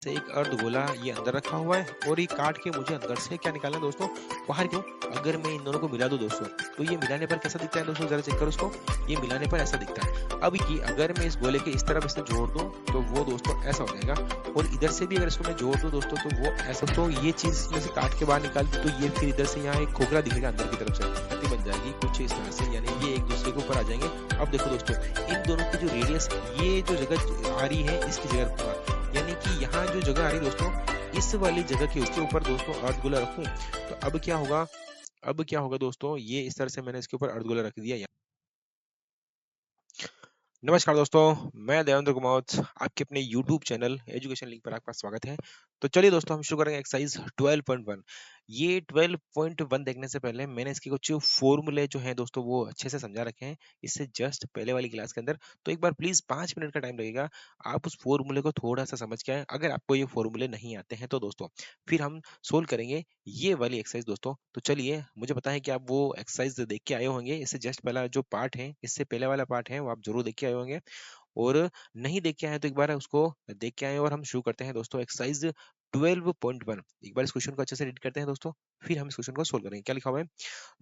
से एक अर्धगोला ये अंदर रखा हुआ है और ये काट के मुझे अंदर से क्या निकालना है दोस्तों, बाहर क्यों। अगर मैं इन दोनों को मिला दूं दोस्तों, तो ये मिलाने पर कैसा दिखता है दोस्तों, जरा चेक करो उसको। ये मिलाने पर ऐसा दिखता है। अब ये अगर मैं इस गोले के इस तरफ इसे जोड़ दूं तो वो दोस्तों ऐसा हो जाएगा, और इधर से भी अगर इसको मैं जोड़ दूं दोस्तों तो वो ऐसा। तो ये चीज इसमें से काट के बाहर निकाल दी तो ये फिर इधर से यहाँ एक खोखला दिखेगा अंदर की तरफ से, पत्ती बन जाएगी कुछ इस तरह से, यानी ये एक दूसरे के ऊपर आ जाएंगे। अब देखो दोस्तों, इन दोनों की जो रेडियस, ये जो जगह आ रही है इसकी जगह रखूंगा, यानी कि यहाँ जो जगह आ रही है दोस्तों, इस वाली जगह के उसके ऊपर दोस्तों अर्धगोला रखूं तो अब क्या होगा, अब क्या होगा दोस्तों, ये इस तरह से मैंने इसके ऊपर अर्धगोला रख दिया। नमस्कार दोस्तों, मैं देवेंद्र कुमावत, आपके अपने YouTube चैनल एजुकेशन लिंक पर आपका स्वागत है। तो चलिए दोस्तों, हम शुरू करेंगे एक्सरसाइज 12.1। ये 12.1 देखने से पहले मैंने इसके कुछ फॉर्मूले जो हैं दोस्तों वो अच्छे से समझा रखे हैं, इससे जस्ट पहले वाली क्लास के अंदर। तो एक बार प्लीज 5 मिनट का टाइम लगेगा, आप उस फॉर्मूले को थोड़ा सा समझ के आए। अगर आपको ये फॉर्मूले नहीं आते हैं तो दोस्तों फिर हम सोल्व करेंगे ये वाली एक्सरसाइज दोस्तों। तो चलिए, मुझे पता है कि आप वो एक्सरसाइज देख के आए होंगे, इससे जस्ट पहला जो पार्ट है, इससे पहले वाला पार्ट है वो आप जरूर देख के आए होंगे, और नहीं देख के आए तो एक बार उसको देख के आए। और हम शुरू करते हैं दोस्तों एक्सरसाइज 12.1। एक बार इस क्वेश्चन को अच्छे से रीड करते हैं दोस्तों, फिर हम इस क्वेश्चन को सोल्व करेंगे। क्या लिखा हुआ है,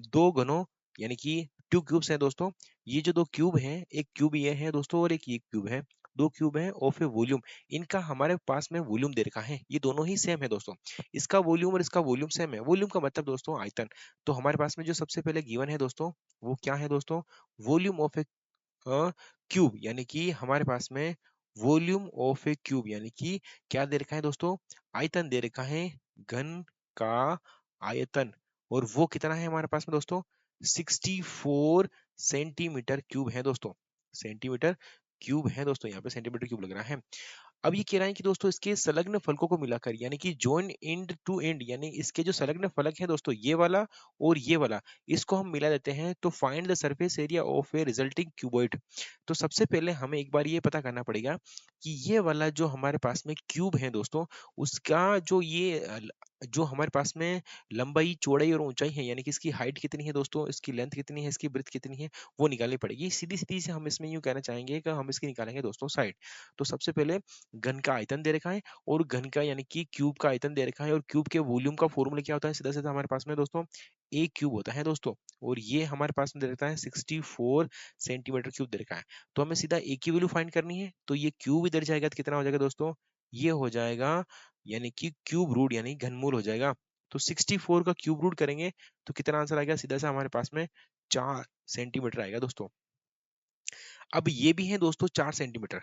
दो घनों यानी कि टू क्यूब्स हैं दोस्तों। ये जो दो क्यूब हैं, एक क्यूब ये है दोस्तों और एक ये क्यूब है, दो क्यूब है ऑफ ए वॉल्यूम। इनका हमारे पास में वॉल्यूम दे रखा है, ये दोनों ही सेम है दोस्तों। इसका वॉल्यूम और इसका वॉल्यूम सेम है, वॉल्यूम का मतलब दोस्तों आयतन। तो हमारे पास में जो सबसे पहले गिवन है दोस्तों वो क्या है दोस्तों, वॉल्यूम ऑफ ए क्यूब, यानी कि हमारे पास में वॉल्यूम ऑफ ए क्यूब, यानी कि क्या दे रखा है दोस्तों, आयतन दे रखा है, घन का आयतन। और वो कितना है हमारे पास में दोस्तों, 64 सेंटीमीटर क्यूब है दोस्तों, सेंटीमीटर क्यूब है दोस्तों, यहाँ पे सेंटीमीटर क्यूब लग रहा है। अब ये कह रहा है कि दोस्तों इसके संलग्न फलकों को मिलाकर, यानी कि जॉइन एंड टू एंड, यानी इसके जो संलग्न फलक है दोस्तों, ये वाला और ये वाला, इसको हम मिला देते हैं तो find the surface area of A resulting cuboid. तो सबसे पहले हमें एक बार ये पता करना पड़ेगा कि ये वाला जो हमारे पास में क्यूब है दोस्तों, उसका जो ये जो हमारे पास में लंबाई चौड़ाई और ऊंचाई है, यानी कि इसकी हाइट कितनी है दोस्तों, इसकी लेंथ कितनी है, इसकी ब्रेथ कितनी है, वो निकालनी पड़ेगी। सीधी सीधी से हम इसमें यूं कहना चाहेंगे कि हम इसकी निकालेंगे दोस्तों साइड। तो सबसे पहले घन का आयतन दे रखा है, और घन का यानी कि क्यूब का आयतन दे रखा है, और क्यूब के वॉल्यूम का फॉर्मूला क्या होता है, सीधा सीधा हमारे पास में दोस्तों ए क्यूब होता है दोस्तों। और ये हमारे पास में दे रखा है 64 सेंटीमीटर क्यूब दे रखा है। तो हमें सीधा ए की वैल्यू फाइंड करनी है, तो ये क्यूब इधर जाएगा तो कितना हो जाएगा दोस्तों, ये हो जाएगा यानी कि क्यूब रूट यानी घनमूल हो जाएगा। तो 64 का क्यूब रूट करेंगे तो कितना आंसर आएगा, सीधा सा हमारे पास में 4 सेंटीमीटर आएगा दोस्तों। अब ये भी है दोस्तों 4 सेंटीमीटर,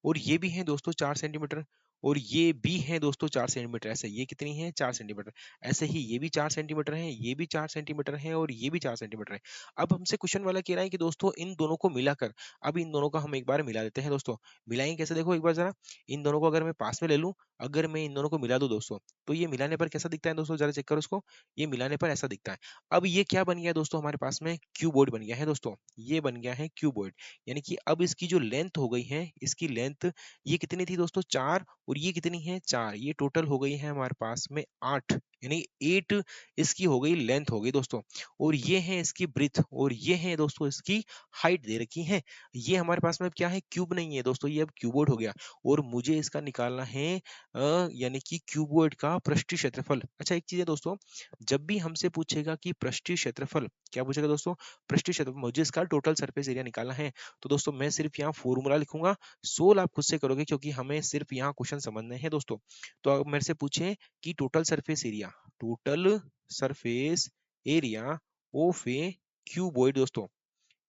और ये भी है दोस्तों 4 सेंटीमीटर, और ये भी है दोस्तों 4 सेंटीमीटर। ऐसे ये कितनी है, 4 सेंटीमीटर। ऐसे ही ये भी 4 सेंटीमीटर है, ये भी 4 सेंटीमीटर है, और ये भी 4 सेंटीमीटर है। अब हमसे क्वेश्चन वाला कह रहा है कि दोस्तों इन दोनों को मिलाकर, अब इन दोनों का हम एक बार मिला देते हैं दोस्तों। मिलाएंगे कैसे, देखो एक बार जरा, इन दोनों को अगर मैं पास में ले लूं, अगर मैं इन दोनों को मिला दूं दोस्तों, तो ये मिलाने पर कैसा दिखता है दोस्तों, जरा चेक करो इसको। ये मिलाने पर ऐसा दिखता है। अब ये क्या बन गया दोस्तों, हमारे पास में क्यूबॉइड बन गया है दोस्तों, ये बन गया है क्यूबॉइड। यानी कि अब इसकी जो लेंथ हो गई है, इसकी लेंथ ये कितनी थी दोस्तों, 4, और ये कितनी है, 4, ये टोटल हो गई है हमारे पास में 8, यानी 8 इसकी हो गई, लेंथ हो गई दोस्तों। और ये है इसकी ब्रीथ, और ये है दोस्तों इसकी हाइट दे रखी है। ये हमारे पास में अब क्या है, क्यूब नहीं है दोस्तों, ये अब क्यूबॉइड हो गया। और मुझे इसका निकालना है यानी कि क्यूबॉइड का पृष्ठीय क्षेत्रफल। अच्छा एक चीज है दोस्तों, जब भी हमसे पूछेगा कि पृष्ठीय क्षेत्रफल, क्या पूछेगा दोस्तों, पृष्ठीय क्षेत्रफल, मुझे इसका टोटल सरफेस एरिया निकालना है। तो दोस्तों मैं सिर्फ यहाँ फॉर्मूला लिखूंगा, सोल्व आप खुद से करोगे, क्योंकि हमें सिर्फ यहाँ क्वेश्चन समझने हैं दोस्तों। तो अगर मेरे से पूछे कि total surface area, total surface area of A cuboid दोस्तों,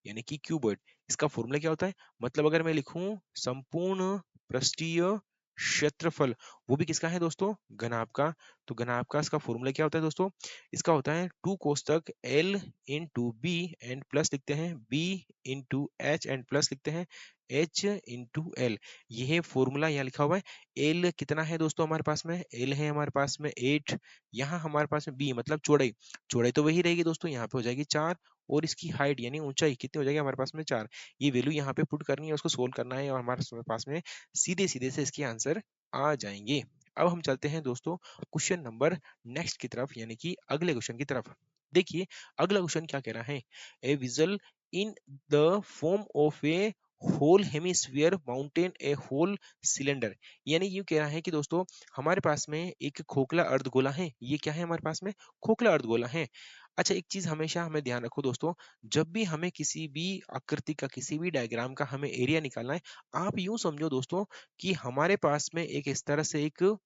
यानी कि क्यूबॉइड, इसका फॉर्मूला क्या होता है, मतलब अगर मैं लिखूं संपूर्ण पृष्ठीय क्षेत्रफल, वो भी किसका है दोस्तों, घनाभ का। तो घनाभ का इसका फॉर्मूला क्या होता है दोस्तों, इसका होता है 2 कोष्टक L into B and plus लिखते हैं B into H and plus लिखते हैं H इंटू एल। ये फॉर्मूला यहाँ लिखा हुआ है। L कितना है दोस्तों हमारे पास में, L है हमारे पास में 8, यहाँ हमारे पास में B मतलब चौड़ाई, चौड़ाई तो वही रहेगी दोस्तों, यहाँ पे हो जाएगी 4, और इसकी हाइट यानी ऊंचाई कितनी हो जाएगी हमारे पास में 4। ये वैल्यू यहाँ पे पुट करनी है, उसको सोल्व करना है, और हमारे पास में सीधे सीधे से इसके आंसर आ जाएंगे। अब हम चलते हैं दोस्तों क्वेश्चन नंबर नेक्स्ट की तरफ, यानी कि अगले क्वेश्चन की तरफ। देखिए अगला क्वेश्चन क्या कह रहा है, a vessel in the form of a whole hemisphere mountain a whole cylinder. यानी यूं कह रहा है कि दोस्तों हमारे पास में एक खोखला अर्धगोला है। ये क्या है हमारे पास में? खोखला अर्धगोला है। अच्छा, एक चीज हमेशा हमें ध्यान रखो दोस्तों, जब भी हमें किसी भी आकृति का, किसी भी डायग्राम का हमें एरिया निकालना है, आप यूं समझो दोस्तों कि हमारे पास में एक इस तरह से एक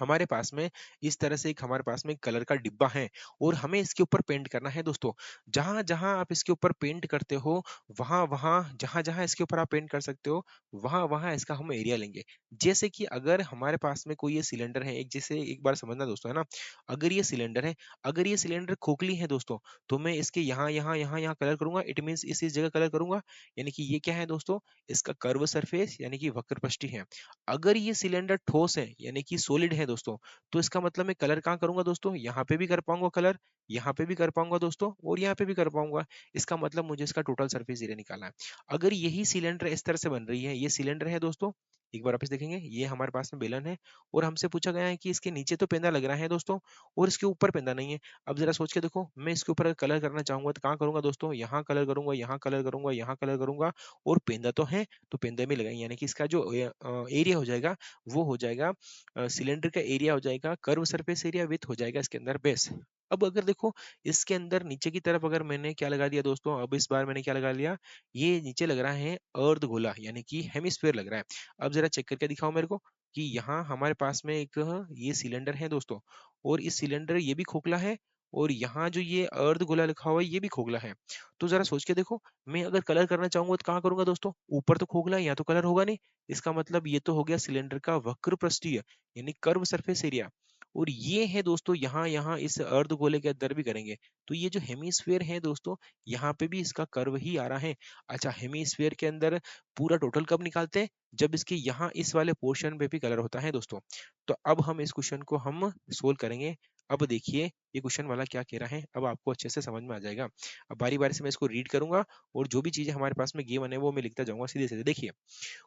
हमारे पास में इस तरह से एक हमारे पास में एक कलर का डिब्बा है और हमें इसके ऊपर पेंट करना है दोस्तों। जहां जहां आप इसके ऊपर पेंट करते हो, वहां वहां जहां जहां इसके ऊपर आप पेंट कर सकते हो, वहां वहां इसका हम एरिया लेंगे। जैसे कि अगर हमारे पास में कोई ये सिलेंडर है, एक जैसे एक बार समझना दोस्तों, है ना, अगर ये सिलेंडर है, अगर ये सिलेंडर खोखली है दोस्तों, तो मैं इसके यहाँ यहाँ यहाँ यहाँ कलर करूंगा। इट मीन्स इस जगह कलर करूंगा। यानी कि ये क्या है दोस्तों? इसका कर्व सरफेस यानी कि वक्रपृष्ठीय है। अगर ये सिलेंडर ठोस है यानी कि सॉलिड है दोस्तों, तो इसका मतलब मैं कलर कहाँ करूंगा दोस्तों? यहाँ पे भी कर पाऊंगा कलर, यहाँ पे भी कर पाऊंगा दोस्तों, और यहाँ पे भी कर पाऊंगा। इसका मतलब मुझे इसका टोटल सरफेस एरिया निकालना है। अगर यही सिलेंडर इस तरह से बन रही है, ये सिलेंडर है दोस्तों, एक बार वापस देखेंगे, ये हमारे पास में बेलन है और हमसे पूछा गया है कि इसके नीचे तो पेंदा लग रहा है दोस्तों और इसके ऊपर पेंदा नहीं है। अब जरा सोच के देखो, मैं इसके ऊपर कलर करना चाहूंगा तो कहाँ करूंगा दोस्तों? यहाँ कलर करूंगा, यहाँ कलर करूंगा, यहाँ कलर करूंगा, और पेंदा तो है तो पेंदा में लगाएंगे। यानी कि इसका जो एरिया हो जाएगा वो हो जाएगा, सिलेंडर का एरिया हो जाएगा कर्व सरफेस एरिया विथ हो जाएगा इसके अंदर बेस। अब अगर देखो इसके अंदर नीचे की तरफ अगर मैंने क्या लगा दिया दोस्तों, अब इस बार मैंने क्या लगा लिया, ये नीचे लग रहा है अर्ध गोला यानी कि हेमिस्फीयर लग रहा है। अब जरा चेक करके दिखाओ मेरे को कि यहाँ हमारे पास में एक ये सिलेंडर है दोस्तों, और इस सिलेंडर ये भी खोखला है, और यहाँ जो ये अर्ध गोला लिखा हुआ है ये भी खोखला है। तो जरा सोच के देखो, मैं अगर कलर करना चाहूंगा तो कहाँ करूंगा दोस्तों? ऊपर तो खोखला है, यहाँ तो कलर होगा नहीं। इसका मतलब ये तो हो गया सिलेंडर का वक्र पृष्ठीय यानी कर्व सरफेस एरिया। और ये है दोस्तों यहाँ यहाँ इस अर्धगोले के अंदर भी करेंगे, तो ये जो हेमिस्फीयर है दोस्तों, यहाँ पे भी इसका कर्व ही आ रहा है। अच्छा, हेमिस्फीयर के अंदर पूरा टोटल कब निकालते हैं? जब इसके यहाँ इस वाले पोर्शन पे भी कलर होता है दोस्तों। तो अब हम इस क्वेश्चन को हम सोल्व करेंगे। अब देखिए ये क्वेश्चन वाला क्या कह रहा है, अब आपको अच्छे से समझ में आ जाएगा। अब बारी बारी से मैं इसको रीड करूंगा और जो भी चीजें हमारे पास में गिवन है वो मैं लिखता जाऊंगा सीधे सीधे। देखिए,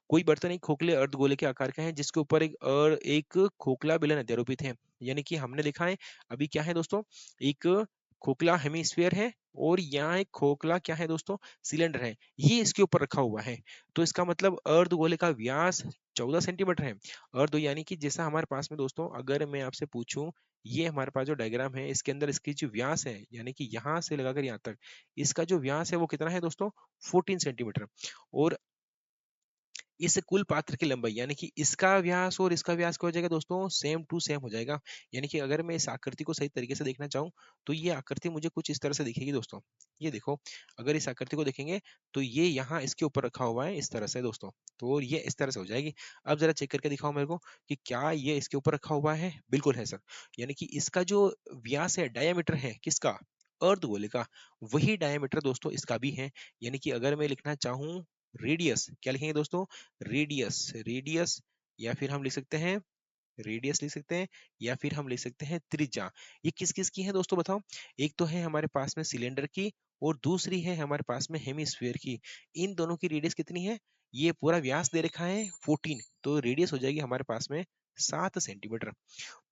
कोई बर्तन एक खोखले अर्धगोले के आकार का है जिसके ऊपर एक खोखला बेलन अध्यारोपित है। यानी कि हमने लिखा है अभी क्या है दोस्तों, एक खोखला हेमिस्फीयर है और यहाँ एक खोखला क्या है दोस्तों, सिलेंडर है, ये इसके ऊपर रखा हुआ है। तो इसका मतलब अर्धगोले का व्यास 14 सेंटीमीटर है। अर्ध यानी कि जैसा हमारे पास में दोस्तों, अगर मैं आपसे पूछूं, ये हमारे पास जो डायग्राम है इसके अंदर इसकी जो व्यास है यानी कि यहाँ से लगाकर यहाँ तक इसका जो व्यास है वो कितना है दोस्तों? 14 सेंटीमीटर। और इस कुल पात्र की लंबाई यानी कि इसका व्यास और इसका व्यास क्या हो जाएगा दोस्तों? सेम टू सेम हो जाएगा। यानी कि अगर मैं इस आकृति को सही तरीके से देखना चाहूँ तो ये आकृति मुझे कुछ इस तरह से दिखेगी दोस्तों। ये देखो, अगर इस आकृति को देखेंगे तो ये यहाँ इसके ऊपर रखा हुआ है इस तरह से दोस्तों, तो ये इस तरह से हो जाएगी। अब जरा चेक करके दिखाओ मेरे को कि क्या ये इसके ऊपर रखा हुआ है? बिल्कुल है सर। यानी कि इसका जो व्यास है, डायामीटर है किसका? अर्धगोले का, वही डायामीटर दोस्तों इसका भी है। यानी कि अगर मैं लिखना चाहूँ रेडियस, क्या लिखेंगे दोस्तों? रेडियस, रेडियस, या फिर हम लिख सकते हैं रेडियस लिख सकते हैं, या फिर हम लिख सकते हैं त्रिज्या। ये किस किस की है दोस्तों बताओ? एक तो है हमारे पास में सिलेंडर की और दूसरी है हमारे पास में हेमिस्फीयर की। इन दोनों की रेडियस कितनी है? ये पूरा व्यास दे रखा है 14, तो रेडियस हो जाएगी हमारे पास में 7 सेंटीमीटर।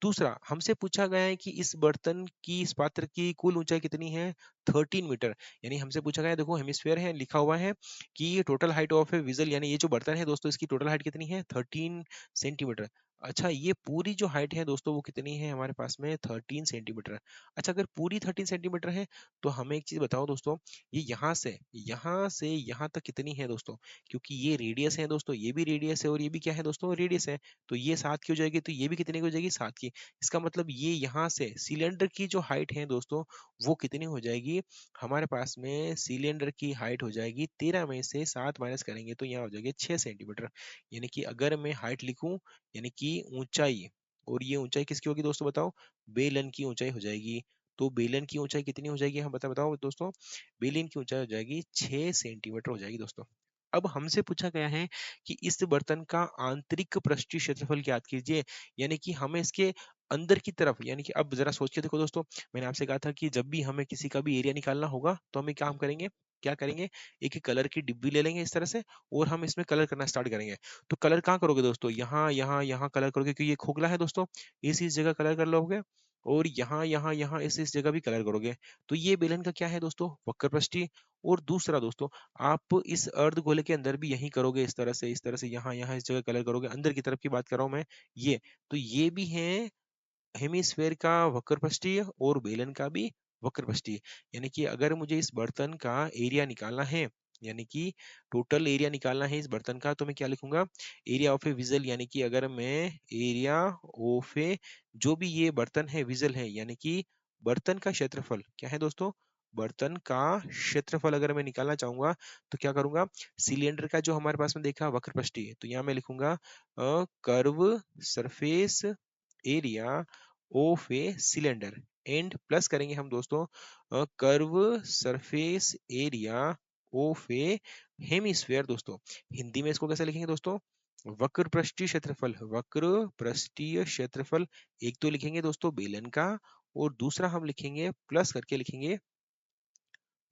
दूसरा, हमसे पूछा गया है कि इस बर्तन की, इस पात्र की कुल ऊंचाई कितनी है? 13 मीटर। यानी हमसे पूछा गया है, देखो हेमिस्फीयर है, लिखा हुआ है कि ये total height of A vigil, यानी ये जो बर्तन है दोस्तों इसकी टोटल हाइट कितनी है? 13 सेंटीमीटर। अच्छा, ये पूरी जो हाइट है दोस्तों वो कितनी है हमारे पास में? 13 सेंटीमीटर। अच्छा, अगर पूरी 13 सेंटीमीटर है तो हमें एक चीज बताओ दोस्तों, ये यहाँ से यहाँ तक कितनी है दोस्तों? क्योंकि ये रेडियस है दोस्तों, ये भी रेडियस है और ये भी क्या है दोस्तों? रेडियस है। तो ये 7 की हो जाएगी, तो ये भी कितने की हो जाएगी? 7 की। इसका मतलब ये यहाँ से सिलेंडर की जो हाइट है दोस्तों वो कितनी हो जाएगी हमारे पास में? सिलेंडर की हाइट हो जाएगी 13 में से 7 माइनस करेंगे तो यहाँ हो जाएगी 6 सेंटीमीटर। यानी कि अगर मैं हाइट लिखूं यानी कि ऊंचाई, और ये ऊंचाई किसकी होगी दोस्तों बताओ? बेलन की ऊंचाई हो जाएगी। तो बेलन की ऊंचाई कितनी हो जाएगी हम बताओ दोस्तों? बेलन की ऊंचाई हो जाएगी 6 सेंटीमीटर हो जाएगी दोस्तों। अब हमसे पूछा गया है कि इस बर्तन का आंतरिक पृष्ठीय क्षेत्रफल ज्ञात कीजिए। यानी कि हमें इसके अंदर की तरफ, यानी कि अब जरा सोच के देखो दोस्तों, मैंने आपसे कहा था कि जब भी हमें किसी का भी एरिया निकालना होगा तो हम एक काम करेंगे, क्या करेंगे, एक कलर की डिब्बी ले लेंगे इस तरह से और हम इसमें कलर करना स्टार्ट करेंगे। तो कलर कहाँ करोगे दोस्तों? यहाँ यहाँ यहाँ कलर करोगे क्योंकि ये खोखला है दोस्तों, इस जगह कलर कर लोगे। और यहाँ इस जगह भी कलर करोगे। तो ये बेलन का क्या है दोस्तों, वक्र पृष्ठीय। और दूसरा दोस्तों, आप इस अर्धगोले के अंदर भी यही करोगे, इस तरह से यहाँ इस जगह कलर करोगे, अंदर की तरफ की बात कर रहा हूं मैं। ये तो ये भी है हेमिस्फेयर का वक्र पृष्ठीय और बेलन का भी वक्र पृष्ठीय। यानी कि अगर मुझे इस बर्तन का एरिया निकालना है, यानी कि टोटल एरिया निकालना है इस बर्तन का, तो मैं क्या लिखूंगा, एरिया ऑफ ए विजल। यानी कि अगर मैं एरिया ऑफ ए, जो भी ये बर्तन है विजल है, यानी कि बर्तन का क्षेत्रफल क्या है दोस्तों, बर्तन का क्षेत्रफल अगर मैं निकालना चाहूंगा तो क्या करूंगा, सिलेंडर का जो हमारे पास में देखा वक्र पृष्ठीय, तो यहाँ मैं लिखूंगा curve surface area of a cylinder and plus करेंगे हम दोस्तों curve surface area of A hemisphere. दोस्तों हिंदी में इसको कैसे लिखेंगे दोस्तों, वक्र पृष्ठीय क्षेत्रफल, वक्र पृष्ठीय क्षेत्रफल एक तो लिखेंगे दोस्तों बेलन का, और दूसरा हम लिखेंगे प्लस करके लिखेंगे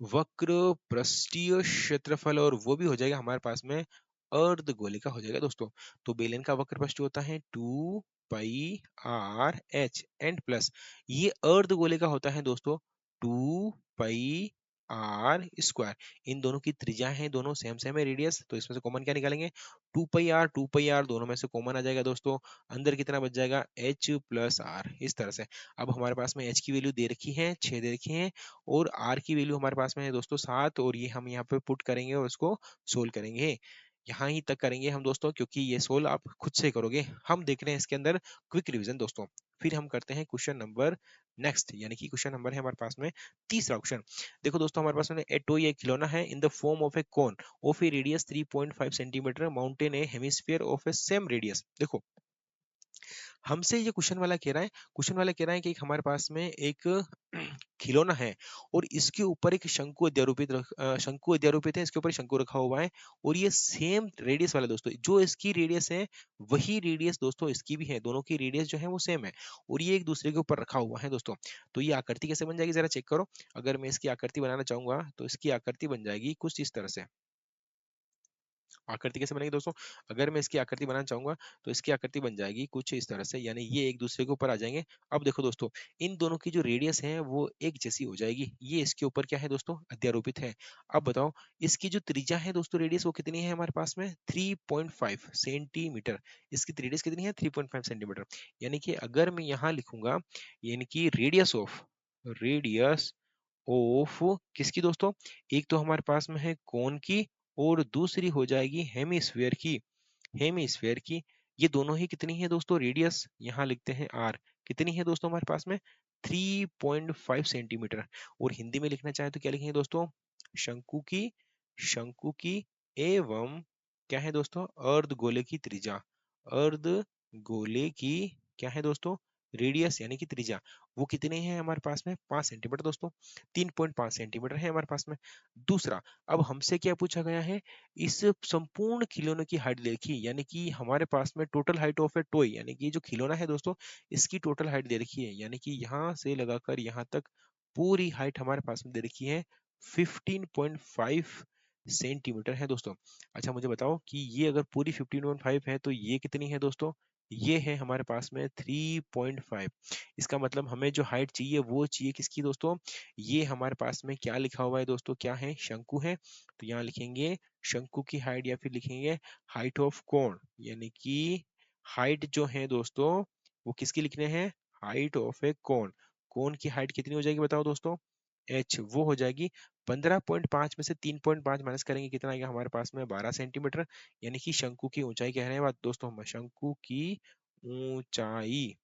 वक्र पृष्ठीय क्षेत्रफल, और वो भी हो जाएगा हमारे पास में अर्धगोले का हो जाएगा दोस्तों। तो बेलन का वक्र पृष्ठ होता है 2 π r h एंड प्लस ये अर्धगोले का होता है दोस्तों 2 π r²। इन दोनों की त्रिज्या है, दोनों सेम सेम है रेडियस, तो इसमें से कॉमन क्या निकालेंगे, 2 π r दोनों में से कॉमन आ जाएगा दोस्तों। अंदर कितना बच जाएगा, h+r, इस तरह से। अब हमारे पास में h की वैल्यू दे रखी है 6 दे रखी है, और r की वैल्यू हमारे पास में है दोस्तों 7, और ये हम यहाँ पे पुट करेंगे और इसको सोल्व करेंगे। यहाँ ही तक करेंगे हम दोस्तों, क्योंकि ये सोल्व आप खुद से करोगे। हम देख रहे हैं इसके अंदर क्विक रिवीजन दोस्तों। फिर हम करते हैं क्वेश्चन नंबर नेक्स्ट, यानी कि क्वेश्चन नंबर है हमारे पास में तीसरा क्वेश्चन। देखो दोस्तों हमारे पास में ए टॉय, एक खिलौना है इन the form of A cone of A radius 3.5 centimetre mountain A hemisphere of A same radius. देखो हमसे ये क्वेश्चन वाला कह रहा है, क्वेश्चन वाला कह रहा है कि एक हमारे पास में एक खिलौना है, और इसके ऊपर एक शंकु अध्यारोपित है, इसके ऊपर शंकु रखा हुआ है, और ये सेम रेडियस वाला दोस्तों, जो इसकी रेडियस है वही रेडियस दोस्तों इसकी भी है, दोनों की रेडियस जो है वो सेम है, और ये एक दूसरे के ऊपर रखा हुआ है दोस्तों। तो ये आकृति कैसे बन जाएगी जरा चेक करो। अगर मैं इसकी आकृति बनाना चाहूंगा तो इसकी आकृति बन जाएगी कुछ इस तरह से। आकृति कैसे बनेगी दोस्तों, अगर मैं इसकी आकृति बनाना चाहूंगा तो इसकी आकृति बन जाएगी कुछ इस तरह से, यानी ये एक दूसरे के ऊपर आ जाएंगे। अब देखो दोस्तों, इन दोनों की जो रेडियस है वो एक जैसी हो जाएगी, ये इसके ऊपर क्या है दोस्तों, अध्यारोपित है। अब बताओ इसकी जो त्रिज्या है दोस्तों, रेडियस वो कितनी है हमारे पास में, 3.5 सेंटीमीटर। इसकी रेडियस कितनी है, 3.5 सेंटीमीटर। यानी कि अगर मैं यहाँ लिखूंगा, यानी कि रेडियस ऑफ किसकी दोस्तों, एक तो हमारे पास में है कोन की, और दूसरी हो जाएगी हेमिस्फीयर की, हेमिस्फीयर की। ये दोनों ही कितनी है दोस्तों, रेडियस यहाँ लिखते हैं आर, कितनी है दोस्तों हमारे पास में 3.5 सेंटीमीटर। और हिंदी में लिखना चाहे तो क्या लिखेंगे दोस्तों, शंकु की, शंकु की एवं क्या है दोस्तों, अर्धगोले की त्रिज्या, अर्धगोले की क्या है दोस्तों, रेडियस यानी कि त्रिज्या, वो कितने हैं हमारे पास में 5 सेंटीमीटर दोस्तों, 3.5 सेंटीमीटर है हमारे पास में। दूसरा, अब हमसे क्या पूछा गया है, इस संपूर्ण खिलौने की हाइट देखी, यानी कि हमारे पास में total height of A toy, यानी कि जो खिलौना है दोस्तों इसकी टोटल हाइट दे रखी है, यानी कि यहाँ से लगाकर यहाँ तक पूरी हाइट हमारे पास में दे रखी है 15.5 सेंटीमीटर है दोस्तों। अच्छा मुझे बताओ कि ये अगर पूरी 15.5 है तो ये कितनी है दोस्तों, ये है हमारे पास में 3.5। इसका मतलब हमें जो हाइट चाहिए वो चाहिए किसकी दोस्तों, ये हमारे पास में क्या लिखा हुआ है दोस्तों, क्या है, शंकु है। तो यहाँ लिखेंगे शंकु की हाइट, या फिर लिखेंगे हाइट ऑफ कोण, यानी कि हाइट जो है दोस्तों वो किसकी लिखने हैं, हाइट ऑफ ए कोण। कोण की हाइट कितनी हो जाएगी बताओ दोस्तों, एच, वो हो जाएगी 15.5 में से 3.5 माइनस करेंगे कितना आएगा हमारे पास में 12 सेंटीमीटर। यानी कि शंकु की ऊंचाई कह रहे हैं बात दोस्तों हम, शंकु की ऊंचाई,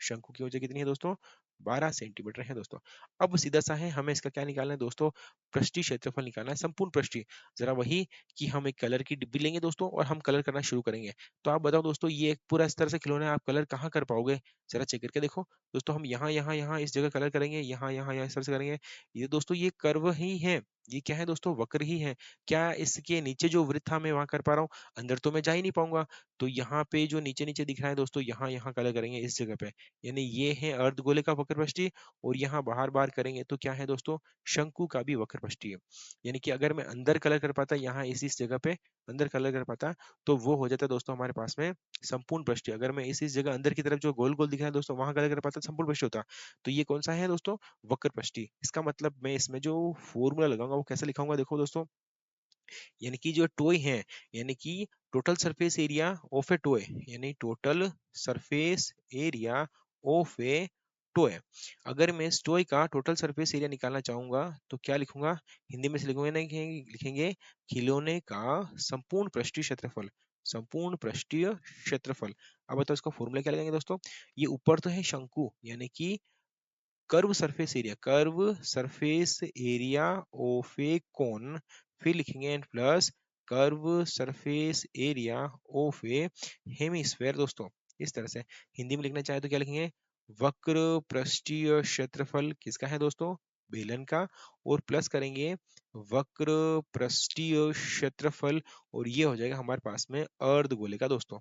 शंकु की ऊंचाई कितनी है दोस्तों, 12 सेंटीमीटर है दोस्तों। अब सीधा सा है, हमें इसका क्या निकालना है दोस्तों, पृष्ठीय क्षेत्रफल निकालना है, संपूर्ण पृष्ठीय। जरा वही कि हम एक कलर की डिब्बी लेंगे दोस्तों और हम कलर करना शुरू करेंगे। तो आप बताओ दोस्तों, ये एक पूरा इस तरह से खिलौना है, आप कलर कहाँ कर पाओगे, जरा चेक करके देखो दोस्तों। हम यहाँ यहाँ यहाँ इस जगह कलर करेंगे, यहाँ यहाँ यहाँ इस तरह से करेंगे। ये दोस्तों ये कर्व ही है, ये क्या है दोस्तों, वक्र ही है। क्या इसके नीचे जो वृत्त था मैं वहां कर पा रहा हूँ, अंदर तो मैं जा ही नहीं पाऊंगा। तो यहाँ पे जो नीचे नीचे दिख रहा है दोस्तों, यहाँ यहाँ कलर करेंगे इस जगह पे, यानी ये है अर्धगोले का वक्रपष्टीय। और यहाँ बाहर बाहर करेंगे तो क्या है दोस्तों, शंकु का भी वक्रपष्टीय। यानी कि अगर मैं अंदर कलर कर पाता यहाँ इस जगह पे अंदर कलर कर पाता, तो वो हो जाता दोस्तों हमारे पास में संपूर्ण पृष्ठीय। अगर मैं इस जगह अंदर की तरफ जो गोल गोल दिख रहा है दोस्तों वहां कलर कर पाता, संपूर्ण पृष्ठीय होता। तो ये कौन सा है दोस्तों, वक्र पृष्ठीय। इसका मतलब मैं इसमें जो फॉर्मूला लगाऊंगा वो कैसे लिखाऊंगा, देखो दोस्तों, यानी कि जो टोय है, यानी कि total surface area of a toy, यानी total surface area of a toy. अगर मैं इस टोय का टोटल सरफेस एरिया निकालना चाहूंगा तो क्या लिखूंगा, हिंदी में से लिखूंगे ना, लिखेंगे खिलौने का संपूर्ण पृष्ठीय क्षेत्रफल, संपूर्ण पृष्ठीय क्षेत्रफल। अब बताओ इसका फॉर्मूला क्या लगेंगे दोस्तों, ये ऊपर तो है शंकु, यानी कि कर्व सरफेस एरिया ऑफ ए कोन, फिर लिखेंगे plus curve surface area of A hemisphere दोस्तों। इस तरह से हिंदी में लिखना चाहे तो क्या लिखेंगे, वक्र पृष्ठीय क्षेत्रफल किसका है दोस्तों, बेलन का, और प्लस करेंगे वक्र पृष्ठीय क्षेत्रफल, और ये हो जाएगा हमारे पास में अर्धगोले का दोस्तों।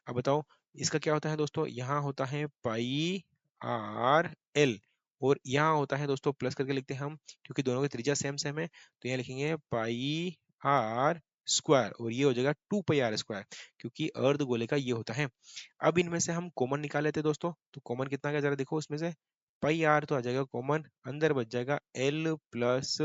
अब बताओ इसका क्या होता है दोस्तों, यहाँ होता है पाई आर एल, और यहाँ होता है दोस्तों प्लस करके लिखते हैं हम, क्योंकि दोनों की त्रिज्या सेम सेम है, तो यहाँ लिखेंगे पाई आर स्क्वायर, और ये हो जाएगा 2 पाई आर स्क्वायर, क्योंकि अर्धगोले का ये होता है। अब इनमें से हम कॉमन निकाल लेते हैं दोस्तों, तो कॉमन कितना आ गया जरा देखो, उसमें से पाई आर तो आ जाएगा कॉमन, अंदर बच जाएगा एल प्लस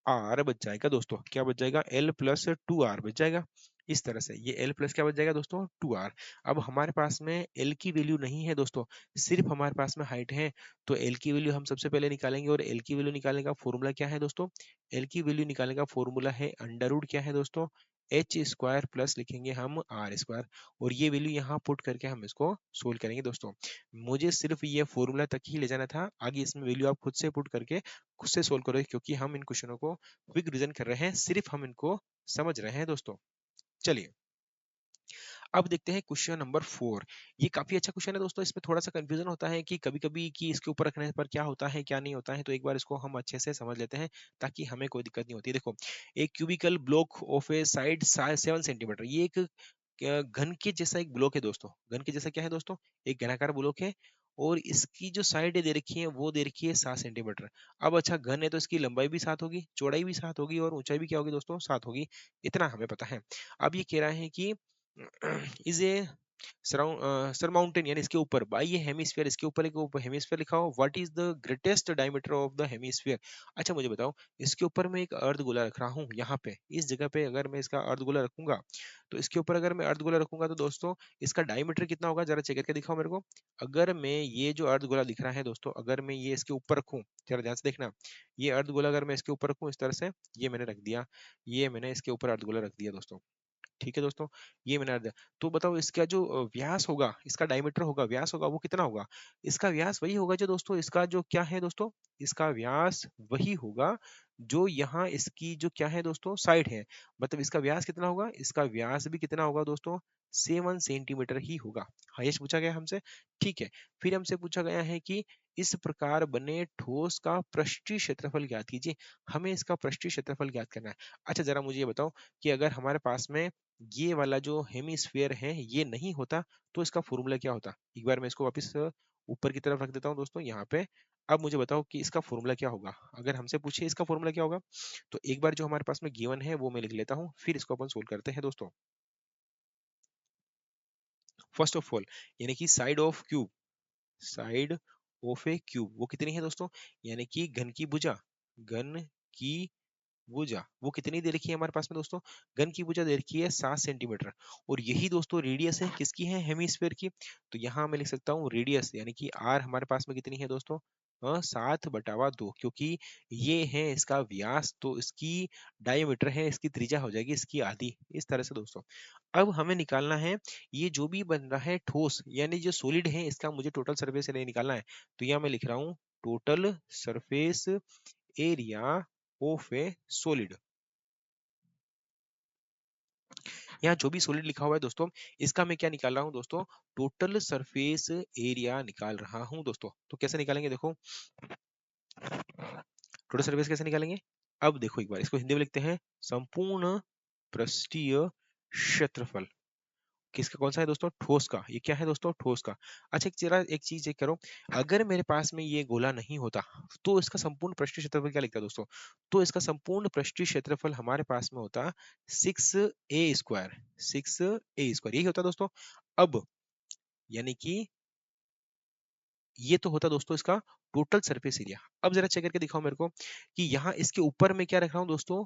आर बच जाएगा दोस्तों, क्या बच जाएगा, एल प्लस 2 आर बच जाएगा। इस तरह से ये एल प्लस क्या बच जाएगा दोस्तों, 2 आर। अब हमारे पास में एल की वैल्यू नहीं है दोस्तों, सिर्फ हमारे पास में हाइट है, तो एल की वैल्यू हम सबसे पहले निकालेंगे, और एल की वैल्यू निकालने का फॉर्मूला क्या है दोस्तों, एल की वैल्यू निकालने का फॉर्मूला है अंडर रूट क्या है दोस्तों, एच स्क्वायर प्लस लिखेंगे हम आर स्क्वायर, और ये वैल्यू यहाँ पुट करके हम इसको सोल्व करेंगे दोस्तों। मुझे सिर्फ ये फॉर्मूला तक ही ले जाना था, आगे इसमें वैल्यू आप खुद से पुट करके खुद से सोल्व करो, क्योंकि हम इन क्वेश्चनों को क्विक रिवीजन कर रहे हैं, सिर्फ हम इनको समझ रहे हैं दोस्तों। चलिए अब देखते हैं क्वेश्चन नंबर 4। ये काफी अच्छा क्वेश्चन है दोस्तों, इसमें थोड़ा सा कंफ्यूजन होता है कि कभी कभी कि इसके ऊपर रखने पर क्या होता है क्या नहीं होता है, तो एक बार इसको हम अच्छे से समझ लेते हैं ताकि हमें कोई दिक्कत नहीं होती। देखो, एक cubical block of A side 7 centimetre, ये एक घन के जैसा एक ब्लॉक है दोस्तों। घन के जैसा क्या है दोस्तों, एक घनाकार ब्लॉक है, और इसकी जो साइड दे रखी है वो दे रखी है 7 सेंटीमीटर। अब अच्छा घन है तो इसकी लंबाई भी 7 होगी, चौड़ाई भी 7 होगी, और ऊंचाई भी क्या होगी दोस्तों, 7 होगी। इतना हमें पता है। अब ये कह रहा है कि इज ए सरमाउंटेन, यानी इसके ऊपर बाई ये हेमिस्फीयर, इसके ऊपर एक हेमिस्फीयर लिखा हो, what is the greatest diameter of the hemisphere. अच्छा मुझे बताओ, इसके ऊपर मैं एक अर्धगोला रख रहा हूँ, यहाँ पे इस जगह पे अगर मैं इसका अर्धगोला रखूंगा, तो इसके ऊपर अगर मैं अर्धगोला रखूंगा तो दोस्तों इसका डायमीटर कितना होगा, जरा चेक करके दिखाओ मेरे को। अगर मैं ये जो अर्धगोला दिख रहा है दोस्तों, अगर मैं ये इसके ऊपर रखूं, जरा ध्यान से देखना, ये अर्धगोला अगर मैं इसके ऊपर रखूं इस तरह से, ये मैंने रख दिया, ये मैंने इसके ऊपर अर्धगोला रख दिया दोस्तों, ठीक है दोस्तों, ये मैंने अर्ध। तो बताओ इसका जो व्यास होगा, इसका डायमीटर होगा, व्यास होगा, वो कितना होगा, इसका व्यास वही होगा जो दोस्तों इसका जो क्या है दोस्तों, इसका व्यास वही होगा जो यहाँ इसकी जो क्या है दोस्तों साइड है। मतलब इसका व्यास कितना होगा, इसका व्यास भी कितना होगा दोस्तों, 7 सेंटीमीटर ही होगा। हाईएस्ट पूछा गया हमसे, ठीक है। फिर हमसे पूछा गया है कि इस प्रकार बने ठोस का पृष्ठीय क्षेत्रफल ज्ञात कीजिए। हमें इसका पृष्ठीय क्षेत्रफल ज्ञात करना है। अच्छा जरा मुझे ये बताओ कि अगर हमारे पास में ये वाला जो हेमिस्फीयर है ये नहीं होता, तो इसका फॉर्मूला क्या होता। एक बार मैं इसको वापस ऊपर की तरफ रख देता हूँ दोस्तों यहाँ पे। अब मुझे बताओ कि इसका फॉर्मूला क्या होगा, अगर हमसे पूछे इसका फॉर्मूला क्या होगा, तो एक बार जो हमारे पास में गिवन है वो मैं लिख लेता हूँ, फिर इसको अपन सोल्व करते हैं दोस्तों। फर्स्ट ऑफ ऑल, यानी कि साइड ऑफ ए क्यूब वो कितनी है दोस्तों, यानी कि घन की भुजा, घन की भुजा वो कितनी दे रखी है हमारे पास में दोस्तों, घन की भुजा दे रखी है 7 सेंटीमीटर। और यही दोस्तों रेडियस है किसकी है, हेमिस्फीयर की। तो यहाँ मैं लिख सकता हूँ रेडियस, यानी कि आर हमारे पास में कितनी है दोस्तों, 7/2, क्योंकि ये है इसका व्यास, तो इसकी डायमीटर है, इसकी त्रिज्या हो जाएगी इसकी आधी। इस तरह से दोस्तों अब हमें निकालना है ये जो भी बन रहा है ठोस, यानी जो सॉलिड है, इसका मुझे टोटल सरफेस एरिया निकालना है। तो यहाँ मैं लिख रहा हूँ total surface area of A solid. यहाँ जो भी सॉलिड लिखा हुआ है दोस्तों, इसका मैं क्या निकाल रहा हूँ दोस्तों, टोटल सरफेस एरिया निकाल रहा हूँ दोस्तों। तो कैसे निकालेंगे देखो, टोटल सरफेस कैसे निकालेंगे, अब देखो एक बार इसको हिंदी में लिखते हैं, संपूर्ण पृष्ठीय क्षेत्रफल किसका, कौन सा है दोस्तों, ठोस का। ये क्या है दोस्तों, ठोस का। अच्छा एक जरा एक चीज चेक करो, अगर मेरे पास में ये गोला नहीं होता तो इसका संपूर्ण पृष्ठीय क्षेत्रफल क्या लिखता दोस्तों, तो इसका संपूर्ण पृष्ठीय क्षेत्रफल हमारे पास में होता 6a², 6a², यही होता दोस्तों। अब यानी कि ये तो होता दोस्तों इसका टोटल सरफेस एरिया। अब जरा चेक करके दिखाओ मेरे को कि यहाँ इसके ऊपर में क्या रख रहा हूँ दोस्तों,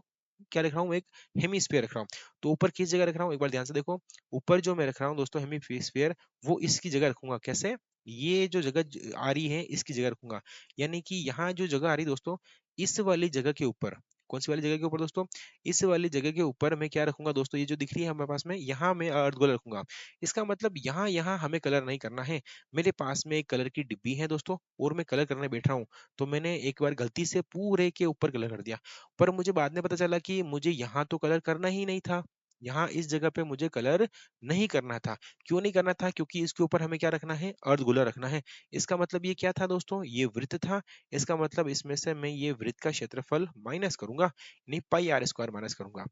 क्या रख रहा हूँ, एक हेमीस्फीयर रख रहा हूँ। तो ऊपर किस जगह रख रहा हूँ, एक बार ध्यान से देखो, ऊपर जो मैं रख रहा हूँ दोस्तों हेमीस्फीयर, वो इसकी जगह रखूंगा। कैसे, ये जो जगह आ रही है इसकी जगह रखूंगा। यानी कि यहाँ जो जगह आ रही दोस्तों, इस वाली जगह के ऊपर, कौन सी वाली जगह के ऊपर दोस्तों, इस वाली जगह के ऊपर मैं क्या रखूंगा दोस्तों, ये जो दिख रही है हमारे पास में, यहाँ मैं अर्ध गोला रखूंगा। इसका मतलब यहाँ यहाँ हमें कलर नहीं करना है। मेरे पास में एक कलर की डिब्बी है दोस्तों, और मैं कलर करने बैठ रहा हूँ, तो मैंने एक बार गलती से पूरे के ऊपर कलर कर दिया, पर मुझे बाद में पता चला कि मुझे यहाँ तो कलर करना ही नहीं था, यहाँ इस जगह पे मुझे कलर नहीं करना था। क्यों नहीं करना था, क्योंकि इसके ऊपर हमें क्या रखना है, अर्ध गोला रखना है। इसका मतलब ये क्या था दोस्तों, ये वृत्त था। इसका मतलब इसमें से मैं ये वृत्त का क्षेत्रफल माइनस करूंगा, यानी πr² माइनस करूंगा।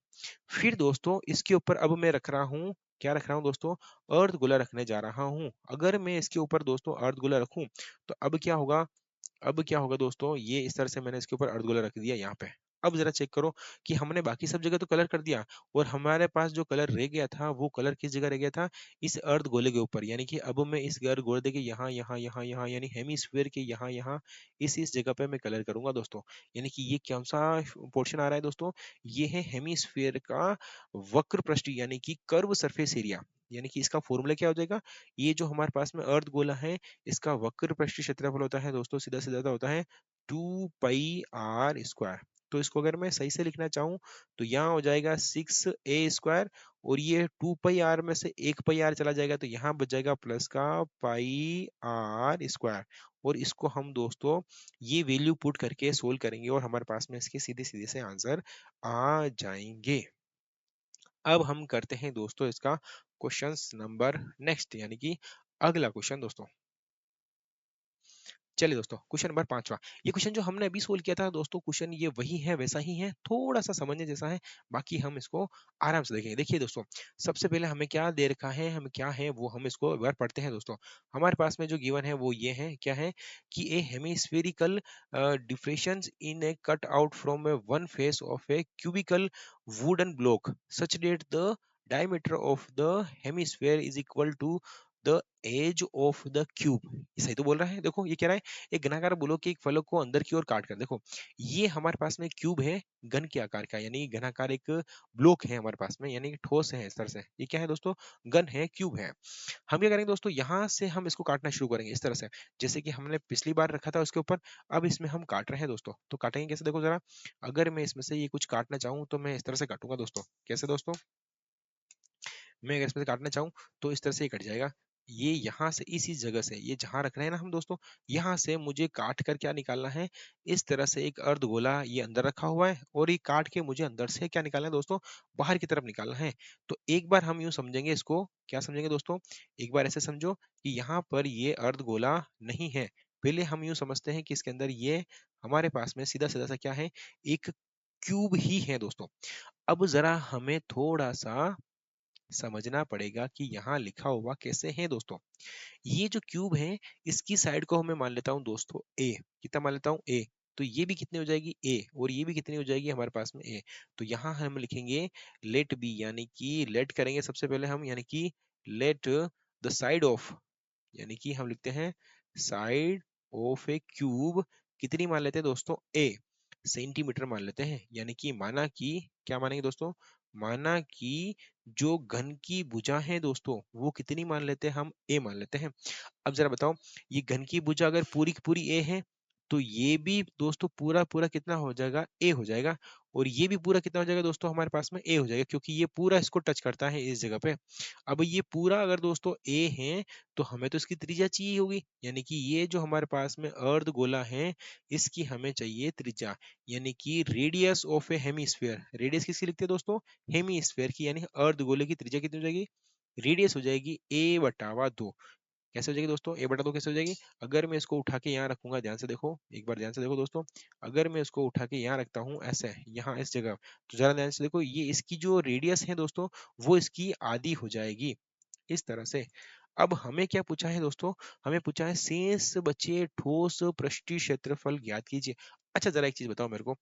फिर दोस्तों इसके ऊपर अब मैं रख रहा हूँ, क्या रख रहा हूँ दोस्तों, अर्ध गोला रखने जा रहा हूँ। अगर मैं इसके ऊपर दोस्तों अर्ध गोला रखूं, तो अब क्या होगा, अब क्या होगा दोस्तों, ये इस तरह से मैंने इसके ऊपर अर्धगोला रख दिया यहाँ पे। अब जरा चेक करो कि हमने बाकी सब जगह तो कलर कर दिया, और हमारे पास जो कलर रह गया था वो कलर किस जगह रह गया था, इस अर्ध गोले के ऊपर। यानी कि अब मैं इस अर्ध गोले के यहाँ यहाँ यहाँ यहाँ यानी हेमीस्फीयर के यहाँ यहाँ इस जगह पे मैं कलर करूंगा दोस्तों। यानी कि ये कौन सा पोर्शन आ रहा है दोस्तों, ये है हेमीस्फीयर का वक्र पृष्ठ यानी कि कर्व सरफेस एरिया। यानी कि इसका फॉर्मूला क्या हो जाएगा, ये जो हमारे पास में अर्ध गोला है, इसका वक्र पृष्ठ क्षेत्रफल होता है दोस्तों, सीधा सीधा होता है 2πr²। तो इसको अगर मैं सही से लिखना चाहूँ तो यहाँ हो जाएगा 6a², और ये 2πr में से एक πr चला जाएगा, तो यहाँ बच जाएगा प्लस का πr²। और इसको हम दोस्तों ये वैल्यू पुट करके सोल्व करेंगे, और हमारे पास में इसके सीधे सीधे से आंसर आ जाएंगे। अब हम करते हैं दोस्तों इसका क्वेश्चन नंबर नेक्स्ट, यानी कि अगला क्वेश्चन दोस्तों। चलिए दोस्तों क्वेश्चन नंबर 5वां। ये क्वेश्चन जो हमने अभी सोल्व किया था दोस्तों, क्वेश्चन ये वही है, वैसा ही है, थोड़ा सा समझने जैसा है। बाकी हम इसको आराम से देखेंगे। देखिए दोस्तों, सबसे पहले हमें क्या दे रखा है, हमें क्या है वो हम इसको एक बार पढ़ते हैं दोस्तों। हमारे पास में जो गिवन है वो ये है, क्या है कि a hemispherical diffractions in a cut out from a one face of a cubical wooden block such that the diameter of the hemisphere is equal to the edge of the cube. ये सही तो बोल रहा है, देखो ये कह रहा है एक घनाकार गोलों के एक फलक को अंदर की ओर काट कर, देखो ये हमारे पास में क्यूब है, घन के आकार का, यानी घनाकार एक ब्लॉक है हमारे पास में, यानी कि ठोस है इस तरह से। ये क्या है दोस्तों, घन है, क्यूब है। हम क्या करेंगे दोस्तों, यहाँ से हम इसको काटना शुरू करेंगे इस तरह से, जैसे कि हमने पिछली बार रखा था उसके ऊपर। अब इसमें हम काट रहे हैं दोस्तों, तो काटेंगे कैसे, देखो जरा। अगर मैं इसमें से ये कुछ काटना चाहूँ तो मैं इस तरह से काटूंगा दोस्तों। कैसे दोस्तों, मैं अगर इसमें से काटना चाहूँ तो इस तरह से ही कट जाएगा। ये यहाँ से इसी जगह से, ये जहाँ रख रहे हैं ना हम दोस्तों, यहाँ से मुझे काट कर क्या निकालना है, इस तरह से एक अर्ध गोला ये अंदर रखा हुआ है, और ये काट के मुझे अंदर से क्या निकालना है दोस्तों, बाहर की तरफ निकालना है। तो एक बार हम यूं समझेंगे इसको, क्या समझेंगे दोस्तों, एक बार ऐसे समझो कि यहाँ पर ये अर्ध गोला नहीं है। पहले हम यूं समझते हैं कि इसके अंदर ये हमारे पास में सीधा सीधा सा क्या है, एक क्यूब ही है दोस्तों। अब जरा हमें थोड़ा सा समझना पड़ेगा कि यहाँ लिखा हुआ कैसे है दोस्तों। ये जो क्यूब है, इसकी साइड को मैं मान लेता हूँ दोस्तों ए, कितना मान लेता हूँ ए। तो ये भी कितनी हो जाएगी ए, और ये भी कितनी हो जाएगी हमारे पास में ए। तो यहाँ हम लिखेंगे लेट बी, यानी कि लेट करेंगे सबसे पहले हम, यानी कि लेट द साइड ऑफ, यानी कि हम लिखते हैं साइड ऑफ ए क्यूब, कितनी मान लेते हैं दोस्तों ए, सेंटीमीटर मान लेते हैं। यानी कि माना कि, क्या मानेंगे दोस्तों, माना कि जो घन की भुजा है दोस्तों वो कितनी मान लेते हैं, हम ए मान लेते हैं। अब जरा बताओ, ये घन की भुजा अगर पूरी की पूरी ए है, तो ये भी दोस्तों पूरा पूरा कितना हो जाएगा, ए हो जाएगा। और ये भी पूरा कितना हो जाएगा दोस्तों, हमारे पास में ए हो जाएगा, क्योंकि ये पूरा इसको टच करता है इस जगह पे। अब ये पूरा अगर दोस्तों ए है, तो हमें तो इसकी त्रिज्या चाहिए होगी, यानी कि ये जो हमारे पास में अर्ध गोला है, इसकी हमें चाहिए त्रिज्या, यानी कि radius of A hemisphere. Radius किसकी लिखते हैं दोस्तों, हेमीस्फेयर की, यानी अर्ध गोले की त्रिज्या कितनी हो जाएगी, रेडियस हो जाएगी a/2। कैसे हो जाएगी दोस्तों, ए बटा दो कैसे हो जाएगी, अगर मैं इसको उठा के यहाँ रखूंगा, ध्यान से देखो, एक बार ध्यान से देखो दोस्तों, अगर मैं इसको उठा के यहाँ रखता हूँ ऐसे यहाँ इस जगह, तो जरा ध्यान से देखो, ये इसकी जो रेडियस है दोस्तों वो इसकी आधी हो जाएगी, इस तरह से। अब हमें क्या पूछा है दोस्तों, हमें पूछा है शेष बचे ठोस पृष्ठीय क्षेत्रफल ज्ञात कीजिए। अच्छा जरा एक चीज बताओ मेरे को,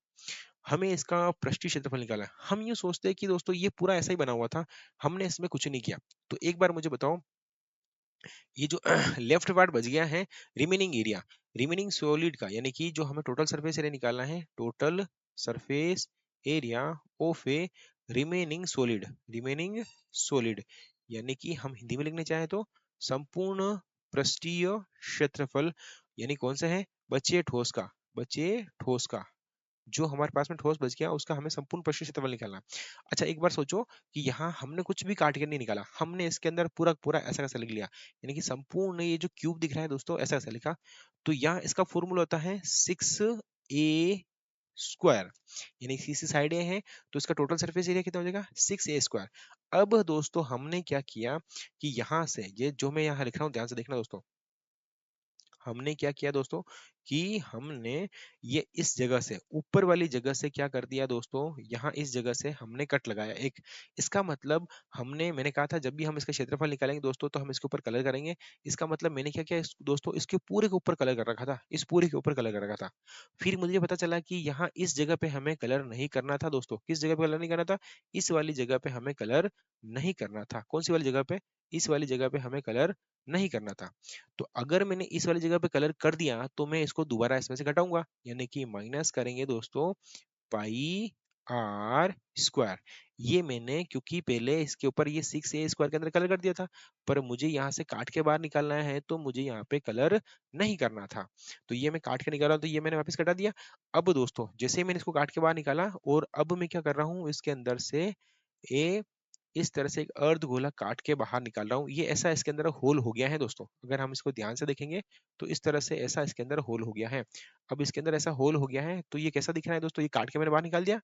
हमें इसका पृष्ठीय क्षेत्रफल निकाला है, हम यूं सोचते हैं कि दोस्तों ये पूरा ऐसा ही बना हुआ था, हमने इसमें कुछ नहीं किया, तो एक बार मुझे बताओ, ये जो लेफ्ट पार्ट बच गया है, रिमेनिंग एरिया, रिमेनिंग सॉलिड का, यानी कि जो हमें टोटल सरफेस एरिया निकालना है, total surface area of A remaining solid, remaining solid, यानी कि हम हिंदी में लिखने चाहें तो संपूर्ण पृष्ठीय क्षेत्रफल, यानी कौन सा है, बचे ठोस का, बचे ठोस का, जो हमारे पास में ठोस बच गया उसका हमें संपूर्ण पृष्ठीय क्षेत्रफल निकालना है। अच्छा एक बार सोचो कि यहाँ हमने कुछ भी काट कर नहीं निकाला, हमने इसके अंदर पूरा पूरा ऐसा कैसा लिख लिया, यानी कि संपूर्ण ये जो क्यूब दिख रहा है दोस्तों ऐसा ऐसा लिखा, तो यहाँ इसका फॉर्मूला होता है 6a स्क्वायर, यानी इसी साइड ए है, तो इसका टोटल सरफेस एरिया कितना हो जाएगा, 6a स्क्वायर। अब दोस्तों हमने क्या किया कि यहाँ से ये जो मैं यहाँ लिख रहा हूँ, ध्यान से देखना दोस्तों, हमने क्या किया दोस्तों कि हमने ये इस जगह से, ऊपर वाली जगह से क्या कर दिया दोस्तों, यहाँ इस जगह से हमने कट लगाया एक, इसका मतलब मैंने कहा था जब भी हम इसका क्षेत्रफल निकालेंगे दोस्तों तो हम इसके ऊपर कलर करेंगे, इसका मतलब मैंने क्या किया दोस्तों, इसके पूरे के ऊपर कलर कर रखा था, इस पूरे के ऊपर कलर कर रखा था। फिर मुझे पता चला कि यहाँ इस जगह पे हमें कलर नहीं करना था दोस्तों, किस जगह पे कलर नहीं करना था, इस वाली जगह पे हमें कलर नहीं करना था, कौन सी वाली जगह पे, इस वाली जगह पे हमें कलर नहीं करना था। तो अगर मैंने इस वाली जगह पे कलर कर दिया तो मैं इसको दोबारा इसमें से घटाऊंगा, यानी कि माइनस करेंगे दोस्तों पाई आर स्क्वायर, ये मैंने क्योंकि पहले इसके ऊपर ये 6a स्क्वायर के अंदर कलर कर दिया था, पर मुझे यहाँ से काट के बाहर निकालना है तो मुझे यहाँ पे कलर नहीं करना था, तो ये मैं काट के निकाला, तो ये मैंने वापस कटा दिया। अब दोस्तों जैसे ही मैंने इसको काट के बाहर निकाला, और अब मैं क्या कर रहा हूँ, इसके अंदर से ए इस तरह से एक अर्ध गोला काट के बाहर निकाल रहा हूँ, ये ऐसा इसके अंदर होल हो गया है दोस्तों, अगर हम इसको ध्यान से देखेंगे तो इस तरह से ऐसा इसके अंदर होल हो गया है। अब इसके अंदर ऐसा होल हो गया है तो ये कैसा दिख रहा है दोस्तों, ये काट के मैंने बाहर निकाल दिया,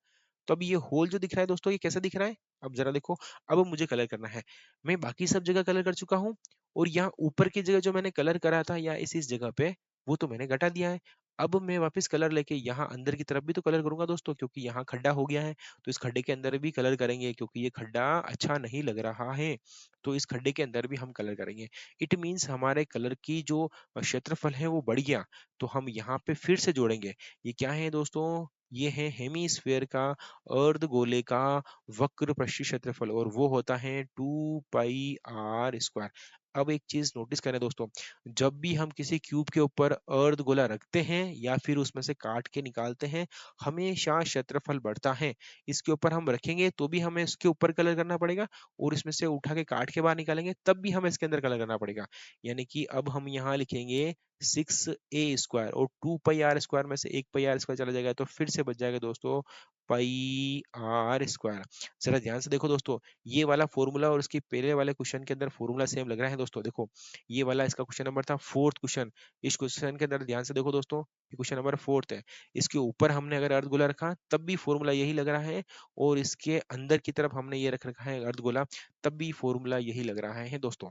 तो अब ये होल जो दिख रहा है दोस्तों ये कैसा दिख रहा है, अब जरा देखो, अब मुझे कलर करना है, मैं बाकी सब जगह कलर कर चुका हूँ, और यहाँ ऊपर की जगह जो मैंने कलर करा था या इस जगह पे, वो तो मैंने घटा दिया है। अब मैं वापस कलर लेके यहाँ अंदर की तरफ भी तो कलर करूंगा दोस्तों, क्योंकि यहाँ खड्डा हो गया है, तो इस खड्डे के अंदर भी कलर करेंगे, क्योंकि ये खड्डा अच्छा नहीं लग रहा है, तो इस खड्डे के अंदर भी हम कलर करेंगे। इट मीन्स हमारे कलर की जो क्षेत्रफल है वो बढ़ गया, तो हम यहाँ पे फिर से जोड़ेंगे, ये क्या है दोस्तों, ये है हेमीस्फेयर का, अर्धगोले का वक्र पृष्ठीय क्षेत्रफल, और वो होता है 2 पाई आर स्क्वायर। अब एक चीज नोटिस करें दोस्तों, जब भी हम किसी क्यूब के ऊपर अर्धगोला रखते हैं या फिर उसमें से काट के निकालते हैं, हमेशा क्षेत्रफल बढ़ता है, इसके ऊपर हम रखेंगे तो भी हमें इसके ऊपर कलर करना पड़ेगा, और इसमें से उठा के काट के बाहर निकालेंगे तब भी हमें इसके अंदर कलर करना पड़ेगा, यानी कि अब हम यहाँ लिखेंगे 6a स्क्वायर, और 2 पाई आर स्क्वायर में से 1 पाई आर स्क्वायर चला जाएगा, तो फिर से बच जाएगा दोस्तों पाई आर स्क्वायर। जरा ध्यान से देखो दोस्तों, ये वाला फॉर्मूला और इसके पहले वाले क्वेश्चन के अंदर फॉर्मूला सेम लग रहा है दोस्तों, देखो ये वाला इसका क्वेश्चन नंबर था फोर्थ क्वेश्चन, इस क्वेश्चन के अंदर ध्यान से देखो दोस्तों, ये क्वेश्चन नंबर फोर्थ है, इसके ऊपर हमने अगर अर्धगोला रखा तब भी फॉर्मूला यही लग रहा है, और इसके अंदर की तरफ हमने ये रख रखा है अर्धगोला, तब भी फॉर्मूला यही लग रहा है दोस्तों।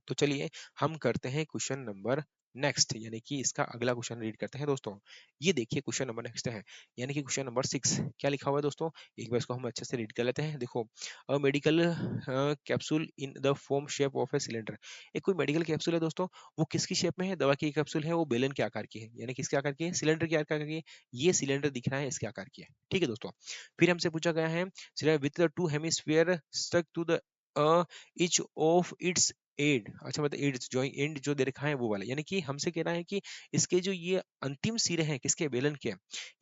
तो चलिए हम करते हैं क्वेश्चन नंबर नेक्स्ट, यानी कि इसका अगला क्वेश्चन रीड करते हैं दोस्तों। ये देखिए क्वेश्चन नंबर नेक्स्ट है, यानी कि क्वेश्चन नंबर 6, क्या लिखा हुआ है दोस्तों, एक बार इसको हम अच्छे से रीड कर लेते हैं। देखो, a medical capsule in the form shape of a cylinder, एक कोई मेडिकल कैप्सूल है दोस्तों, वो किसकी शेप में है, दवा की कैप्सूल है, वो बेलन के आकार की है, यानी किसके आकार की है, सिलेंडर के आकार की है, ये सिलेंडर दिख रहा है इसके आकार की है, ठीक है दोस्तों। फिर हमसे पूछा गया है, with the two hemisphere stuck to the each of its end, अच्छा मतलब एड जो एंड जो दे रखा है वो वाला, यानी कि हमसे कह रहा है कि इसके जो ये अंतिम सिरे हैं किसके, बेलन के,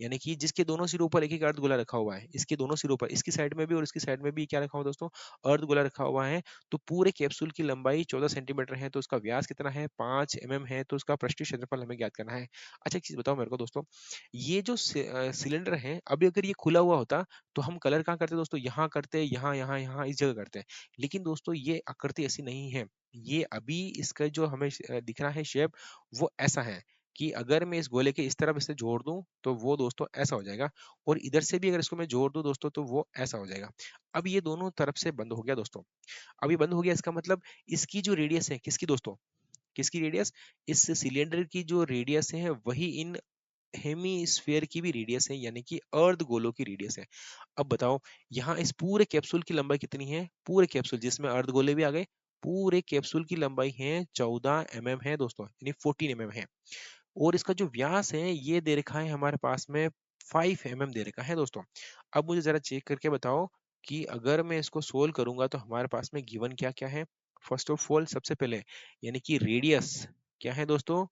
यानी कि जिसके दोनों सिरों पर एक एक अर्धगोला रखा हुआ है, इसके दोनों सिरों पर, इसकी साइड में भी और इसकी साइड में भी क्या रखा हुआ है दोस्तों, अर्धगोला रखा हुआ है, तो पूरे कैप्सूल की लंबाई 14 सेंटीमीटर है, तो उसका व्यास कितना है, 5 mm है, तो उसका पृष्ठीय क्षेत्रफल हमें ज्ञात करना है। अच्छा एक चीज बताओ मेरे को दोस्तों, ये जो सिलेंडर है, अभी अगर ये खुला हुआ होता तो हम कलर कहाँ करते दोस्तों, यहाँ करते, यहाँ यहाँ यहाँ इस जगह करते हैं, लेकिन दोस्तों ये आकृति ऐसी नहीं है, ये अभी इसका जो हमें दिख रहा है शेप, वो ऐसा है कि अगर मैं इस गोले के इस तरफ इसे जोड़ दूं तो वो दोस्तों ऐसा हो जाएगा, और इधर से भी अगर इसको मैं जोड़ दूं दोस्तों तो वो ऐसा हो जाएगा। अब ये दोनों तरफ से बंद हो गया दोस्तों, अब ये बंद हो गया, इसका मतलब इसकी जो रेडियस है किसकी दोस्तों, किसकी रेडियस? इस सिलेंडर की जो रेडियस है वही इन हेमीस्फेयर की भी रेडियस है, यानी कि अर्धगोलों की रेडियस है। अब बताओ यहाँ इस पूरे कैप्सूल की लंबाई कितनी है? पूरे कैप्सूल जिसमें अर्धगोले भी आ गए, पूरे कैप्सूल की लंबाई है 14 mm है दोस्तों, यानी 14 mm है। और इसका जो व्यास है ये दे रखा है हमारे पास में 5 mm दे रखा है दोस्तों। अब मुझे जरा चेक करके बताओ कि अगर मैं इसको सोल्व करूंगा तो हमारे पास में गिवन क्या क्या है। फर्स्ट ऑफ ऑल सबसे पहले यानी कि रेडियस क्या है दोस्तों?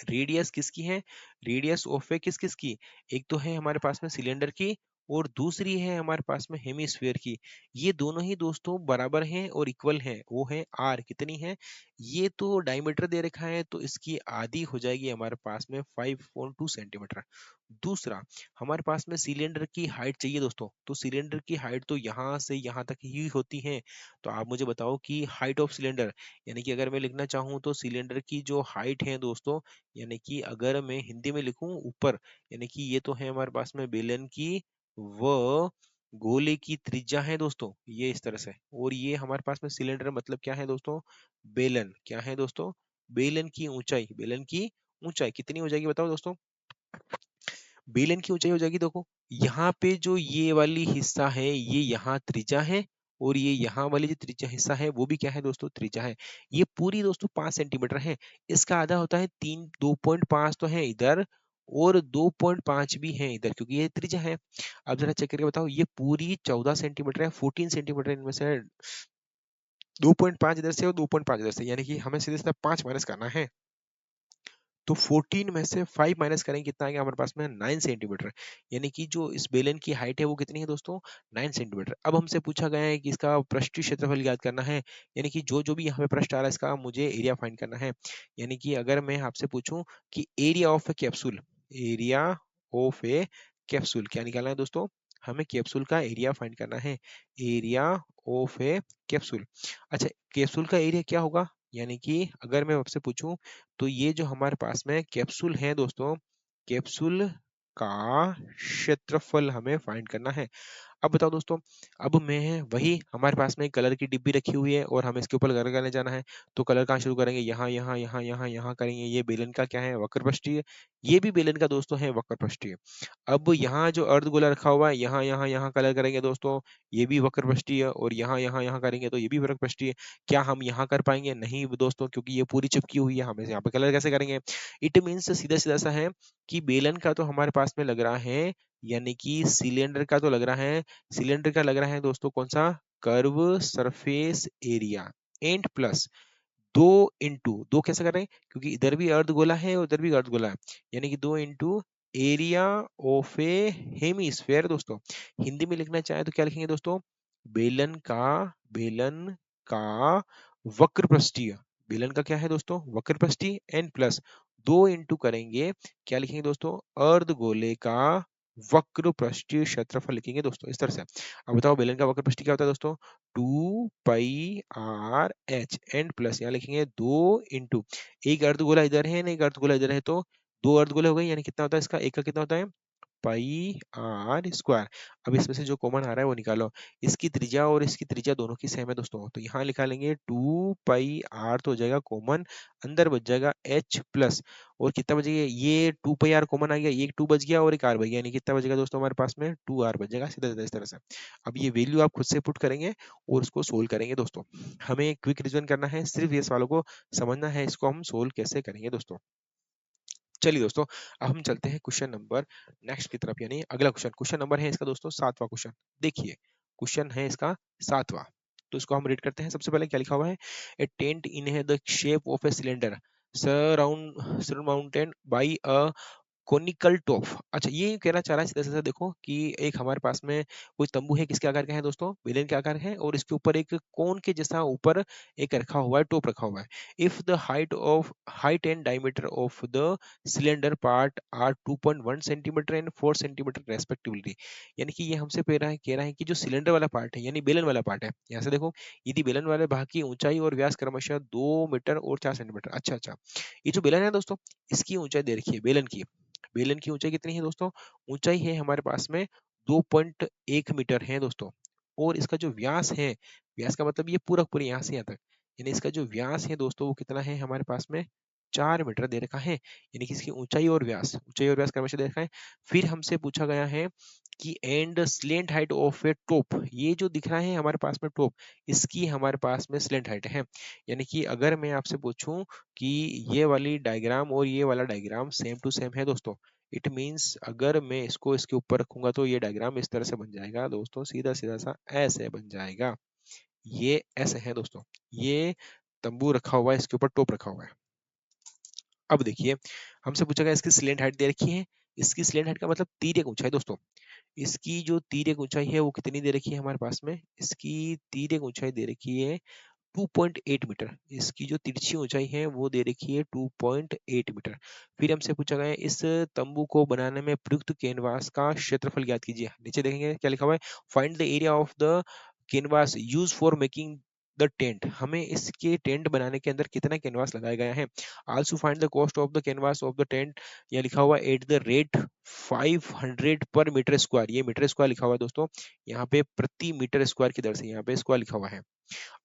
रेडियस किसकी है? रेडियस ऑफ ए किस किस की? एक तो है हमारे पास में सिलेंडर की और दूसरी है हमारे पास में हेमीस्फीयर की। ये दोनों ही दोस्तों बराबर हैं और इक्वल हैं। वो है आर कितनी है? ये तो डायमीटर दे रखा है तो इसकी आधी हो जाएगी हमारे पास में 5.2 सेंटीमीटर। दूसरा हमारे पास में सिलेंडर की हाइट चाहिए दोस्तों, तो सिलेंडर की हाइट तो यहाँ से यहाँ तक ही होती है। तो आप मुझे बताओ कि हाइट ऑफ सिलेंडर, यानी कि अगर मैं लिखना चाहूँ तो सिलेंडर की जो हाइट है दोस्तों, यानी कि अगर मैं हिंदी में लिखूं ऊपर, यानी कि ये तो है हमारे पास में बेलन की व गोले की त्रिज्या है दोस्तों, ये इस तरह से। और ये हमारे पास में सिलेंडर मतलब क्या है दोस्तों? बेलन क्या है दोस्तों? बेलन की ऊंचाई, बेलन की ऊंचाई कितनी हो जाएगी बताओ दोस्तों? बेलन की ऊंचाई हो जाएगी देखो, यहाँ पे जो ये वाली हिस्सा है ये यहाँ त्रिज्या है, और ये यहाँ वाली जो त्रिज्या हिस्सा है वो भी क्या है दोस्तों? त्रिज्या है। ये पूरी दोस्तों 5 सेंटीमीटर है। इसका आधा होता है 2.5 तो है इधर और 2.5 भी है इधर, क्योंकि ये त्रिज्या है। अब जरा चेक करके बताओ, ये पूरी 14 सेंटीमीटर है, 14 सेंटीमीटर इनमें से 2.5 इधर से और 2.5 इधर से, यानी कि हमें सीधे सीधा 5 माइनस करना है। तो 14 में से 5 माइनस करेंगे कितना आएगा हमारे पास में? 9 सेंटीमीटर। यानी कि जो इस बेलन की हाइट है वो कितनी है दोस्तों? 9 सेंटीमीटर। अब हमसे पूछा गया है कि इसका पृष्ठीय क्षेत्रफल ज्ञात करना है, यानी कि जो जो भी यहाँ पे पृष्ठ आ रहा है इसका मुझे एरिया फाइंड करना है। यानी कि अगर मैं आपसे पूछूं कि area of A capsule, area of A capsule क्या निकालना है दोस्तों? हमें कैप्सूल का एरिया फाइंड करना है, एरिया ऑफ ए कैप्सूल। अच्छा, कैप्सूल का एरिया क्या होगा? यानी कि अगर मैं आपसे पूछूं तो ये जो हमारे पास में कैप्सूल है दोस्तों, कैप्सूल का क्षेत्रफल हमें फाइंड करना है। अब बताओ दोस्तों, अब मैं वही हमारे पास में कलर की डिब्बी रखी हुई है और हमें इसके ऊपर कलर करने जाना है। तो कलर कहाँ शुरू करेंगे? यहाँ यहाँ यहाँ यहाँ यहाँ करेंगे। ये बेलन का क्या है? वक्रपष्टीय। ये भी बेलन का दोस्तों है वक्रपष्टीय। अब यहाँ जो अर्धगोला रखा हुआ है यहाँ यहाँ यहाँ कलर करेंगे दोस्तों, ये भी वक्रपष्टीय। और यहाँ यहाँ यहाँ करेंगे तो ये भी वक्रपष्टीय। क्या हम यहाँ कर पाएंगे? नहीं दोस्तों, क्योंकि ये पूरी चिपकी हुई है, हम यहाँ पे कलर कैसे करेंगे? इट मीन्स सीधा सीधा सा है कि बेलन का तो हमारे पास में लग रहा है, यानी कि सिलेंडर का तो लग रहा है, सिलेंडर का लग रहा है दोस्तों कौन सा? Curve surface area and plus 2 कैसे कर रहे हैं? क्योंकि इधर भी अर्धगोला है और उधर भी अर्धगोला है, यानी कि 2 एरिया ऑफ ए हेमीस्फेयर दोस्तों। हिंदी में लिखना चाहे तो क्या लिखेंगे दोस्तों? बेलन का, बेलन का वक्रपृष्ठीय, बेलन का क्या है दोस्तों? वक्रपृष्ठीय एन प्लस 2 करेंगे, क्या लिखेंगे दोस्तों? अर्धगोले का वक्र पृष्ठीय क्षेत्रफल लिखेंगे दोस्तों, इस तरह से। अब बताओ बेलन का वक्र पृष्ठीय क्या होता है दोस्तों? 2 πr h एंड प्लस यहाँ लिखेंगे 2 एक अर्धगोला इधर है ना, एक अर्धगोला इधर है, तो 2 अर्धगोले हो गए, यानी कितना होता है इसका? एक का कितना होता है? πr²। अब इसमें से जो कॉमन आ रहा है वो निकालो। इसकी त्रिज्या और इसकी त्रिज्या दोनों की सेम है दोस्तों, तो यहाँ लिखा लेंगे 2 πr तो हो जाएगा कॉमन, अंदर बच जाएगा h प्लस, और कितना बचेगा? ये 2 πr कॉमन आ गया, एक 2 बच गया और एक r बच गया, यानी कितना बचेगा दोस्तों हमारे पास में? 2r बच जाएगा, सीधा सीधा इस तरह से। अब ये वैल्यू आप खुद से पुट करेंगे और उसको सोल्व करेंगे दोस्तों। हमें क्विक रिवीजन करना है, सिर्फ ये सवालों को समझना है, इसको हम सोल्व कैसे करेंगे दोस्तों। चलिए दोस्तों, अब हम चलते हैं क्वेश्चन नंबर नेक्स्ट की तरफ, यानी अगला क्वेश्चन। क्वेश्चन नंबर है इसका दोस्तों 7वां क्वेश्चन। देखिए क्वेश्चन है इसका 7वां, तो इसको हम रीड करते हैं। सबसे पहले क्या लिखा हुआ है? A tent in the shape of a cylinder surrounded by a conical top. अच्छा, ये कहना चाह रहा है सीधा सीधा, देखो कि एक हमारे पास में कोई तंबू है, किसके आकार का है दोस्तों? बेलन के आकार है, और इसके ऊपर एक कोन के जैसा ऊपर एक रखा हुआ है, टॉप रखा हुआ है। If the height and diameter of the cylinder part are 2.1 centimetre and 4 centimetre respectively, यानी कि ये हमसे कह रहा है कि जो सिलेंडर वाला पार्ट है यानी बेलन वाला पार्ट है, यहाँ से देखो, यदि बेलन वाले भाग की ऊंचाई और व्यास क्रमशः 2 मीटर और 4 सेंटीमीटर। अच्छा अच्छा, ये जो बेलन है दोस्तों, इसकी ऊंचाई दे रखी है बेलन की। बेलन की ऊंचाई कितनी है दोस्तों? ऊंचाई है हमारे पास में 2.1 मीटर है दोस्तों। और इसका जो व्यास है, व्यास का मतलब ये पूरा पूरी यहाँ से यहाँ तक, यानी इसका जो व्यास है दोस्तों वो कितना है हमारे पास में 4 मीटर दे रखा है, यानी कि इसकी ऊंचाई और व्यास क्रमशः दे रखा है। फिर हमसे पूछा गया है कि and slant height of A top, ये जो दिख रहा है हमारे पास में टॉप, इसकी हमारे पास में स्लेंट हाइट है। यानी कि अगर मैं आपसे पूछूं कि ये वाली डायग्राम और ये वाला डायग्राम सेम टू सेम है दोस्तों, इट मीन्स अगर मैं इसको इसके ऊपर रखूंगा तो ये डायग्राम इस तरह से बन जाएगा दोस्तों, सीधा सीधा सा ऐसे बन जाएगा। ये ऐसे है दोस्तों, ये तंबू रखा हुआ है, इसके ऊपर टोप रखा हुआ है। अब देखिए, हमसे पूछा गया इसकी स्लेंट हाइट दे रखी है। इसकी स्लेंट हाइट का मतलब तीर एक ऊंचाई दोस्तों। इसकी जो तीर एक ऊंचाई है वो कितनी दे रखी है हमारे पास में, इसकी तीर एक ऊंचाई दे रखी है 2.8 मीटर। इसकी जो तिरछी ऊंचाई है वो दे रखी है 2.8 मीटर। फिर हमसे पूछा गया है इस तंबू को बनाने में प्रयुक्त कैनवास का क्षेत्रफल ज्ञात कीजिए। नीचे देखेंगे क्या लिखा हुआ है, find the area of the canvas use for making the tent. हमें इसके टेंट बनाने के अंदर कितना कैनवास लगाया गया है। Also find the cost of the canvas of the tent, यह लिखा हुआ एट द रेट 500 पर मीटर स्क्वायर। ये मीटर स्क्वायर लिखा हुआ है दोस्तों, यहाँ पे प्रति मीटर स्क्वायर की दर से यहाँ पे स्क्वायर लिखा हुआ है।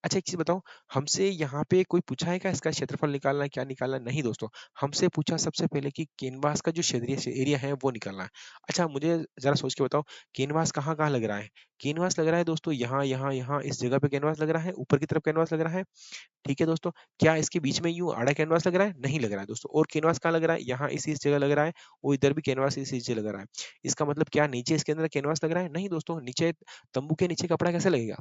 अच्छा एक चीज बताओ, हमसे यहाँ पे कोई पूछा है क्या इसका क्षेत्रफल निकालना है, क्या निकालना है? नहीं दोस्तों, हमसे पूछा सबसे पहले कि कैनवास का जो क्षेत्रीय एरिया है वो निकालना है। अच्छा मुझे जरा सोच के बताओ, कैनवास कहाँ कहाँ लग रहा है। कैनवास लग रहा है दोस्तों यहाँ यहाँ यहाँ, इस जगह पे कैनवास लग रहा है, ऊपर की तरफ कैनवास लग रहा है। ठीक है दोस्तों, क्या इसके बीच में यूं आड़ा कैनवास लग रहा है? नहीं लग रहा है दोस्तों। और कैनवास कहाँ लग रहा है, यहाँ इस जगह लग रहा है, और इधर भी कैनवास इस जगह लग रहा है। इसका मतलब क्या नीचे इसके अंदर कैनवास लग रहा है? नहीं दोस्तों, नीचे तंबू के नीचे कपड़ा कैसे लगेगा।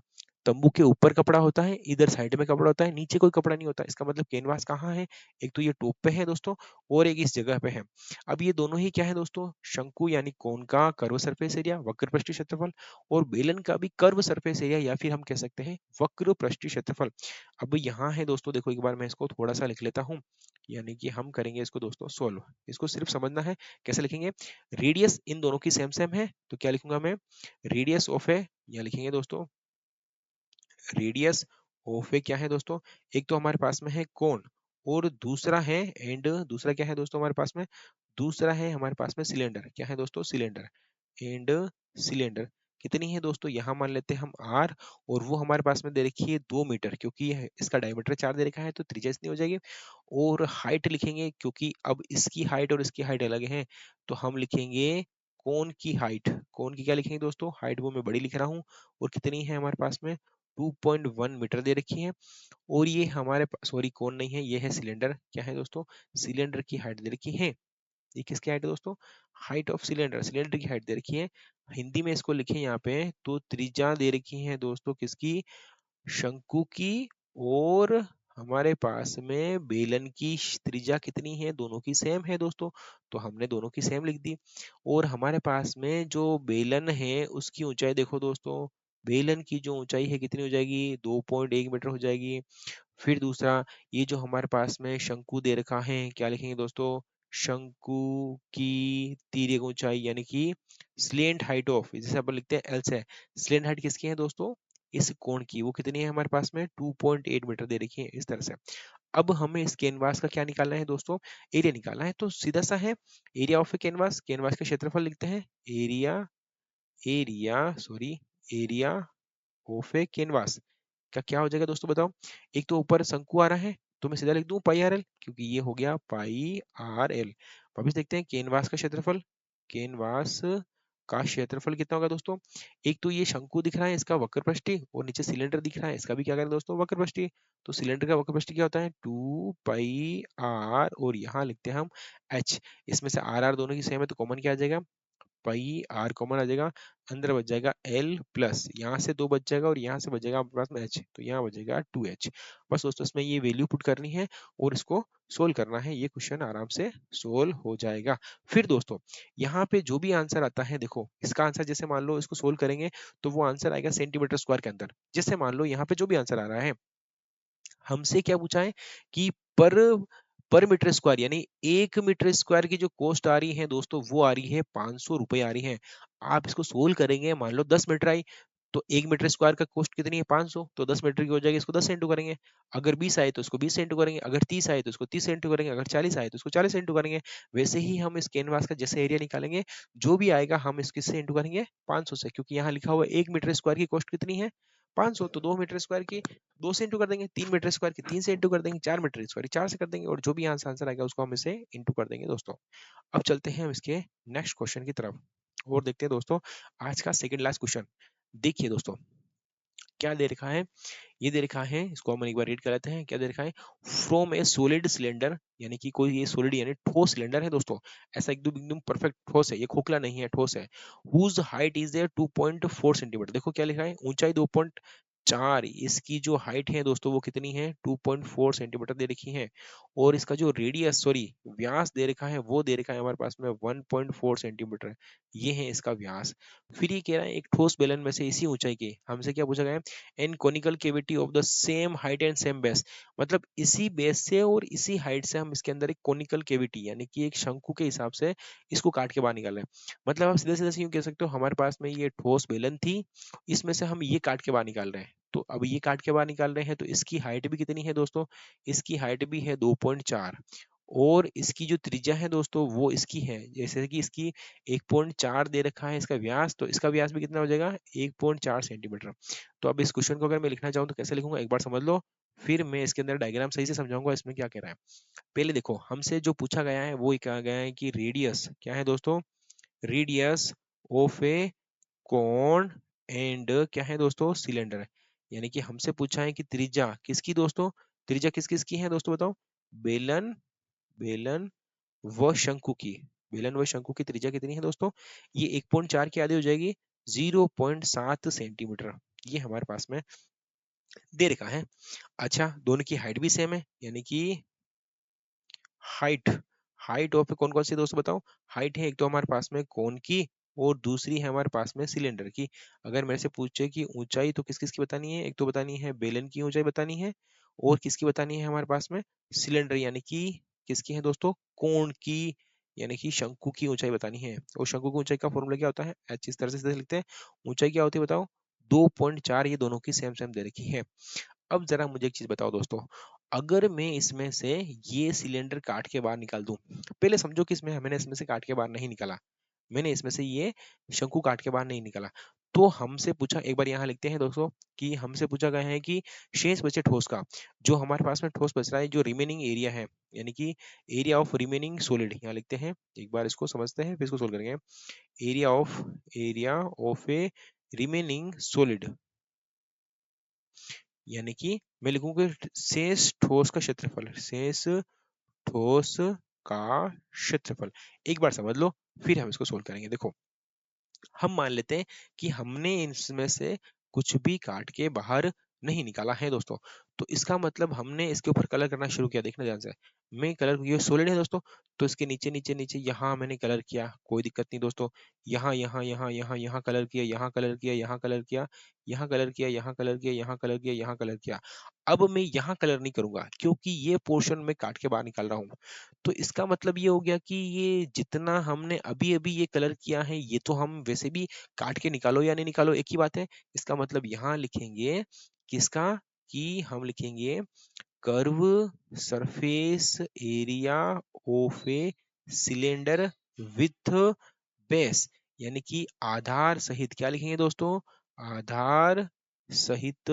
तंबू के ऊपर कपड़ा होता है, इधर साइड में कपड़ा होता है, नीचे कोई कपड़ा नहीं होता। इसका मतलब कैनवास कहाँ है, एक तो ये टॉप पे है दोस्तों, और एक इस जगह पे है। अब ये दोनों ही क्या है दोस्तों, शंकु यानी कोन का कर्व सरफेस एरिया, वक्र पृष्ठीय क्षेत्रफल, और बेलन का भी कर्व सरफेस एरिया, या फिर हम कह सकते हैं वक्र पृष्ठीय क्षेत्रफल। अब यहाँ है दोस्तों, देखो एक बार मैं इसको थोड़ा सा लिख लेता हूँ, यानी कि हम करेंगे इसको दोस्तों सोल्व। इसको सिर्फ समझना है कैसे लिखेंगे। रेडियस इन दोनों की सेम सेम है, तो क्या लिखूंगा मैं, रेडियस ऑफ ए, या लिखेंगे दोस्तों रेडियस ऑफ ए क्या है दोस्तों, एक तो हमारे पास में है कोण, और दूसरा है एंड, दूसरा क्या है दोस्तों हमारे पास में, दूसरा है हमारे पास में सिलेंडर। क्या है दोस्तों, सिलेंडर एंड सिलेंडर। कितनी है दोस्तों, यहाँ मान लेते हैं हम आर, और वो हमारे पास में दे रखी है 2 मीटर, क्योंकि इसका डायमीटर 4 दे रखा है तो त्रिज्या इतनी हो जाएगी। और हाइट लिखेंगे, क्योंकि अब इसकी हाइट और इसकी हाइट अलग है, तो हम लिखेंगे कोण की हाइट। कोण की क्या लिखेंगे दोस्तों, हाइट वो मैं बड़ी लिख रहा हूँ, और कितनी है हमारे पास में 2.1 मीटर दे रखी है। और ये हमारे पास, सॉरी कोण नहीं है, ये है सिलेंडर। क्या है दोस्तों, सिलेंडर की हाइट दे रखी है। ये किसकी हाइट है दोस्तों, हाइट ऑफ सिलेंडर, सिलेंडर की हाइट दे रखी है। हिंदी में इसको लिखें यहाँ पे, तो त्रिज्या दे रखी है दोस्तों किसकी, शंकु की, और हमारे पास में बेलन की त्रिज्या कितनी है, दोनों की सेम है दोस्तों, तो हमने दोनों की सेम लिख दी। और हमारे पास में जो बेलन है उसकी ऊंचाई देखो दोस्तों, बेलन की जो ऊंचाई है कितनी हो जाएगी, 2.1 मीटर हो जाएगी। फिर दूसरा, ये जो हमारे पास में शंकु दे रखा है, क्या लिखेंगे दोस्तों, शंकु की तिर्यक ऊंचाई, यानी कि स्लेंट हाइट ऑफ, जैसे अपन लिखते हैं एल से, स्लेंट हाइट किसकी है दोस्तों, इस कोण की, वो कितनी है हमारे पास में 2.8 मीटर दे रखी है इस तरह से। अब हमें इस कैनवास का क्या निकालना है दोस्तों, एरिया निकालना है। तो सीधा सा है, area of A canvas, canvas का क्षेत्रफल लिखते हैं, area, area of A canvas का क्या हो जाएगा दोस्तों बताओ। एक तो ऊपर शंकु आ रहा है, तो मैं सीधा लिख दूं पाई आर एल, क्योंकि ये हो गया पाई आर एल। वापिस देखते हैं कैनवास का क्षेत्रफल, कैनवास का क्षेत्रफल कितना होगा दोस्तों। एक तो ये शंकु दिख रहा है, इसका वक्रपृष्ठी, और नीचे सिलेंडर दिख रहा है, इसका भी क्या करें दोस्तों, वक्रपृष्ठी। तो सिलेंडर का वक्रपृष्ठी क्या होता है, 2 पाई आर, और यहाँ लिखते हैं हम एच। इसमें से आर आर दोनों की सेम है, तो कॉमन क्या आ जाएगा, पाई आर कॉमन आ जाएगा, अंदर बच जाएगा एल प्लस, यहाँ से 2 बच जाएगा, और यहाँ से बच जाएगा आपके पास में एच, तो यहाँ बचेगा 2h। बस दोस्तों इसमें ये वैल्यू पुट करनी है और इसको सोल्व करना है, ये क्वेश्चन आराम से सोल्व हो जाएगा। फिर दोस्तों यहाँ पे जो भी आंसर आता है, देखो इसका आंसर जैसे मान लो इसको सोल्व करेंगे तो वो आंसर आएगा सेंटीमीटर स्क्वायर के अंदर। जैसे मान लो यहाँ पे जो भी आंसर आ रहा है, हमसे क्या पूछा है कि पर पर मीटर स्क्वायर, यानी 1 मीटर स्क्वायर की जो कॉस्ट आ रही है दोस्तों, वो आ रही है 500 रुपए आ रही है। आप इसको सोल्व करेंगे, मान लो 10 मीटर आई, तो 1 मीटर स्क्वायर का कॉस्ट कितनी है, 500, तो 10 मीटर की हो जाएगी, इसको 10 से इंटू करेंगे। अगर 20 आए तो इसको 20 से इंटू करेंगे, अगर 30 आए तो इसको 30 से इंटू करेंगे, अगर 40 आए तो इसको 40 से इंटू करेंगे। वैसे ही हम इस कैनवास का जैसे एरिया निकालेंगे, जो भी आएगा हम इसको किससे इंटू करेंगे, 500 से, क्योंकि यहाँ लिखा हुआ 1 मीटर स्क्वायर की कॉस्ट कितनी है, 500, तो 2 मीटर स्क्वायर की 2 से इंटू कर देंगे, 3 मीटर स्क्वायर की 3 से इंटू कर देंगे, 4 मीटर स्क्वायर की 4 से कर देंगे, और जो भी आंसर आंसर आएगा उसको हम इसे इंटू कर देंगे दोस्तों। अब चलते हैं हम इसके नेक्स्ट क्वेश्चन की तरफ और देखते हैं दोस्तों आज का सेकंड लास्ट क्वेश्चन। देखिए दोस्तों क्या दे रखा है, ये दे रखा है, इसको हम एक बार रीड कर लेते हैं। क्या दे रखा है, फ्रॉम ए सॉलिड सिलेंडर, यानी कि कोई ये सॉलिड यानी ठोस सिलेंडर है दोस्तों, ऐसा एकदम एकदम परफेक्ट ठोस है, ये खोखला नहीं है, ठोस है। Whose height is there 2.4 centimetre, देखो क्या लिखा है, ऊंचाई 2.4, इसकी जो हाइट है दोस्तों वो कितनी है, 2.4 सेंटीमीटर दे रखी है, और इसका जो रेडियस सॉरी व्यास दे रखा है वो दे रखा है हमारे पास में 1.4 सेंटीमीटर, ये है इसका व्यास। फिर ये कह रहा है एक ठोस बेलन में से इसी ऊंचाई के, हमसे क्या पूछा गया है, an conical cavity of the same height and same base, मतलब इसी बेस से और इसी हाइट से हम इसके अंदर एक कोनिकल केविटी यानी कि एक शंकु के हिसाब से इसको काट के बाहर निकाल रहे हैं। मतलब आप सीधे सीधे यूं कह सकते हो हमारे पास में ये ठोस बेलन थी, इसमें से हम ये काट के बाहर निकाल रहे हैं, तो अब ये काट के बाहर निकाल रहे हैं तो इसकी हाइट भी कितनी है दोस्तों, इसकी हाइट भी है 2.4, और इसकी जो त्रिज्या है दोस्तों वो इसकी है, जैसे कि इसकी 1.4 दे रखा है इसका व्यास, तो इसका व्यास भी कितना हो जाएगा 1.4 सेंटीमीटर। तो अब इस क्वेश्चन को अगर मैं लिखना चाहूँ तो कैसे लिखूंगा एक बार समझ लो, फिर मैं इसके अंदर डायग्राम सही से समझाऊंगा इसमें क्या कह रहा है। पहले देखो हमसे जो पूछा गया है वो कहा गया है कि रेडियस क्या है दोस्तों, radius of A cone and क्या है दोस्तों सिलेंडर, यानी कि हमसे पूछा है कि त्रिज्या किसकी दोस्तों, त्रिज्या किस किस की है दोस्तों बताओ, बेलन, बेलन व शंकु की, बेलन व शंकु की त्रिज्या कितनी है दोस्तों, ये 1.4 की आधी हो जाएगी 0.7 सेंटीमीटर, ये हमारे पास में दे रखा है। अच्छा दोनों की हाइट भी सेम है, यानी कि हाइट, हाइट ऑफ कौन कौन सी दोस्तों बताओ, हाइट है एक तो हमारे पास में कोन की और दूसरी है हमारे पास में सिलेंडर की। अगर मेरे से पूछे कि ऊंचाई तो किस किस की बतानी है, एक तो बतानी है बेलन की ऊंचाई बतानी है, और किसकी बतानी है हमारे पास में सिलेंडर यानी कि किसकी है दोस्तों, कोण की, यानी कि शंकु की ऊंचाई बतानी है। और शंकु की ऊंचाई का फॉर्मूला क्या होता है, एच इस तरह से सीधे लिखते हैं, ऊंचाई क्या होती है बताओ 2.4, ये दोनों की सेम सेम दे रखी है। अब जरा मुझे एक चीज बताओ दोस्तों, अगर मैं इसमें से ये सिलेंडर काट के बाहर निकाल दूं, पहले समझो कि इसमें मैंने इसमें से काट के बाहर नहीं निकाला, मैंने इसमें से ये शंकु काट के बाहर नहीं निकाला, तो हमसे पूछा, एक बार यहाँ लिखते हैं दोस्तों, कि हमसे पूछा गया है कि शेष बचे ठोस का, जो हमारे पास में ठोस बच रहा है, जो रिमेनिंग एरिया है, यानी कि एरिया ऑफ रिमेनिंग सॉलिड, यहाँ लिखते हैं, एक बार इसको समझते हैं फिर इसको सोल्व करेंगे। Area of A remaining solid, यानी कि मैं लिखूंगा शेष ठोस का क्षेत्रफल, शेष ठोस का क्षेत्रफल, एक बार समझ लो फिर हम इसको सोल्व करेंगे। देखो हम मान लेते हैं कि हमने इसमें से कुछ भी काट के बाहर नहीं निकाला है दोस्तों, तो इसका मतलब हमने इसके ऊपर कलर करना शुरू किया, देखना ध्यान से, मैं कलर, ये सॉलिड है दोस्तों, तो इसके नीचे नीचे नीचे यहाँ मैंने कलर किया, कोई दिक्कत नहीं दोस्तों, यहाँ यहाँ यहाँ यहाँ यहाँ कलर किया, यहाँ कलर किया, यहाँ कलर किया, यहाँ कलर किया, यहाँ कलर किया, यहाँ कलर किया, यहाँ कलर किया। अब मैं यहाँ कलर नहीं करूंगा क्योंकि ये पोर्शन में काट के बाहर निकाल रहा हूँ, तो इसका मतलब ये हो गया कि ये जितना हमने अभी अभी ये कलर किया है ये तो हम वैसे भी काट के निकालो या नहीं निकालो एक ही बात है। इसका मतलब यहाँ लिखेंगे किसका, कि हम लिखेंगे curve surface area of a cylinder with base, यानी कि आधार सहित क्या लिखेंगे दोस्तों, आधार सहित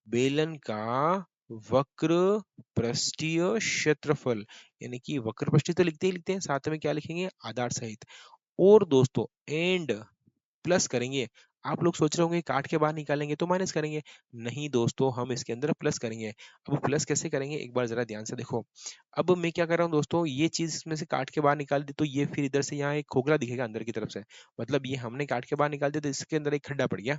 बेलन का वक्र पृष्ठीय क्षेत्रफल, यानी कि वक्र पृष्ठीय तो लिखते हैं साथ में क्या लिखेंगे आधार सहित, और दोस्तों एंड प्लस करेंगे। आप लोग सोच रहे होंगे काट के बाहर निकालेंगे तो माइनस करेंगे, नहीं दोस्तों हम इसके अंदर प्लस करेंगे। अब प्लस कैसे करेंगे एक बार जरा ध्यान से देखो, अब मैं क्या कर रहा हूँ दोस्तों, ये चीज इसमें से काट के बाहर निकाल दी तो ये फिर इधर से यहाँ एक खोखला दिखेगा अंदर की तरफ से, मतलब ये हमने काट के बाहर निकाल दिया तो इसके अंदर एक खड्डा पड़ गया,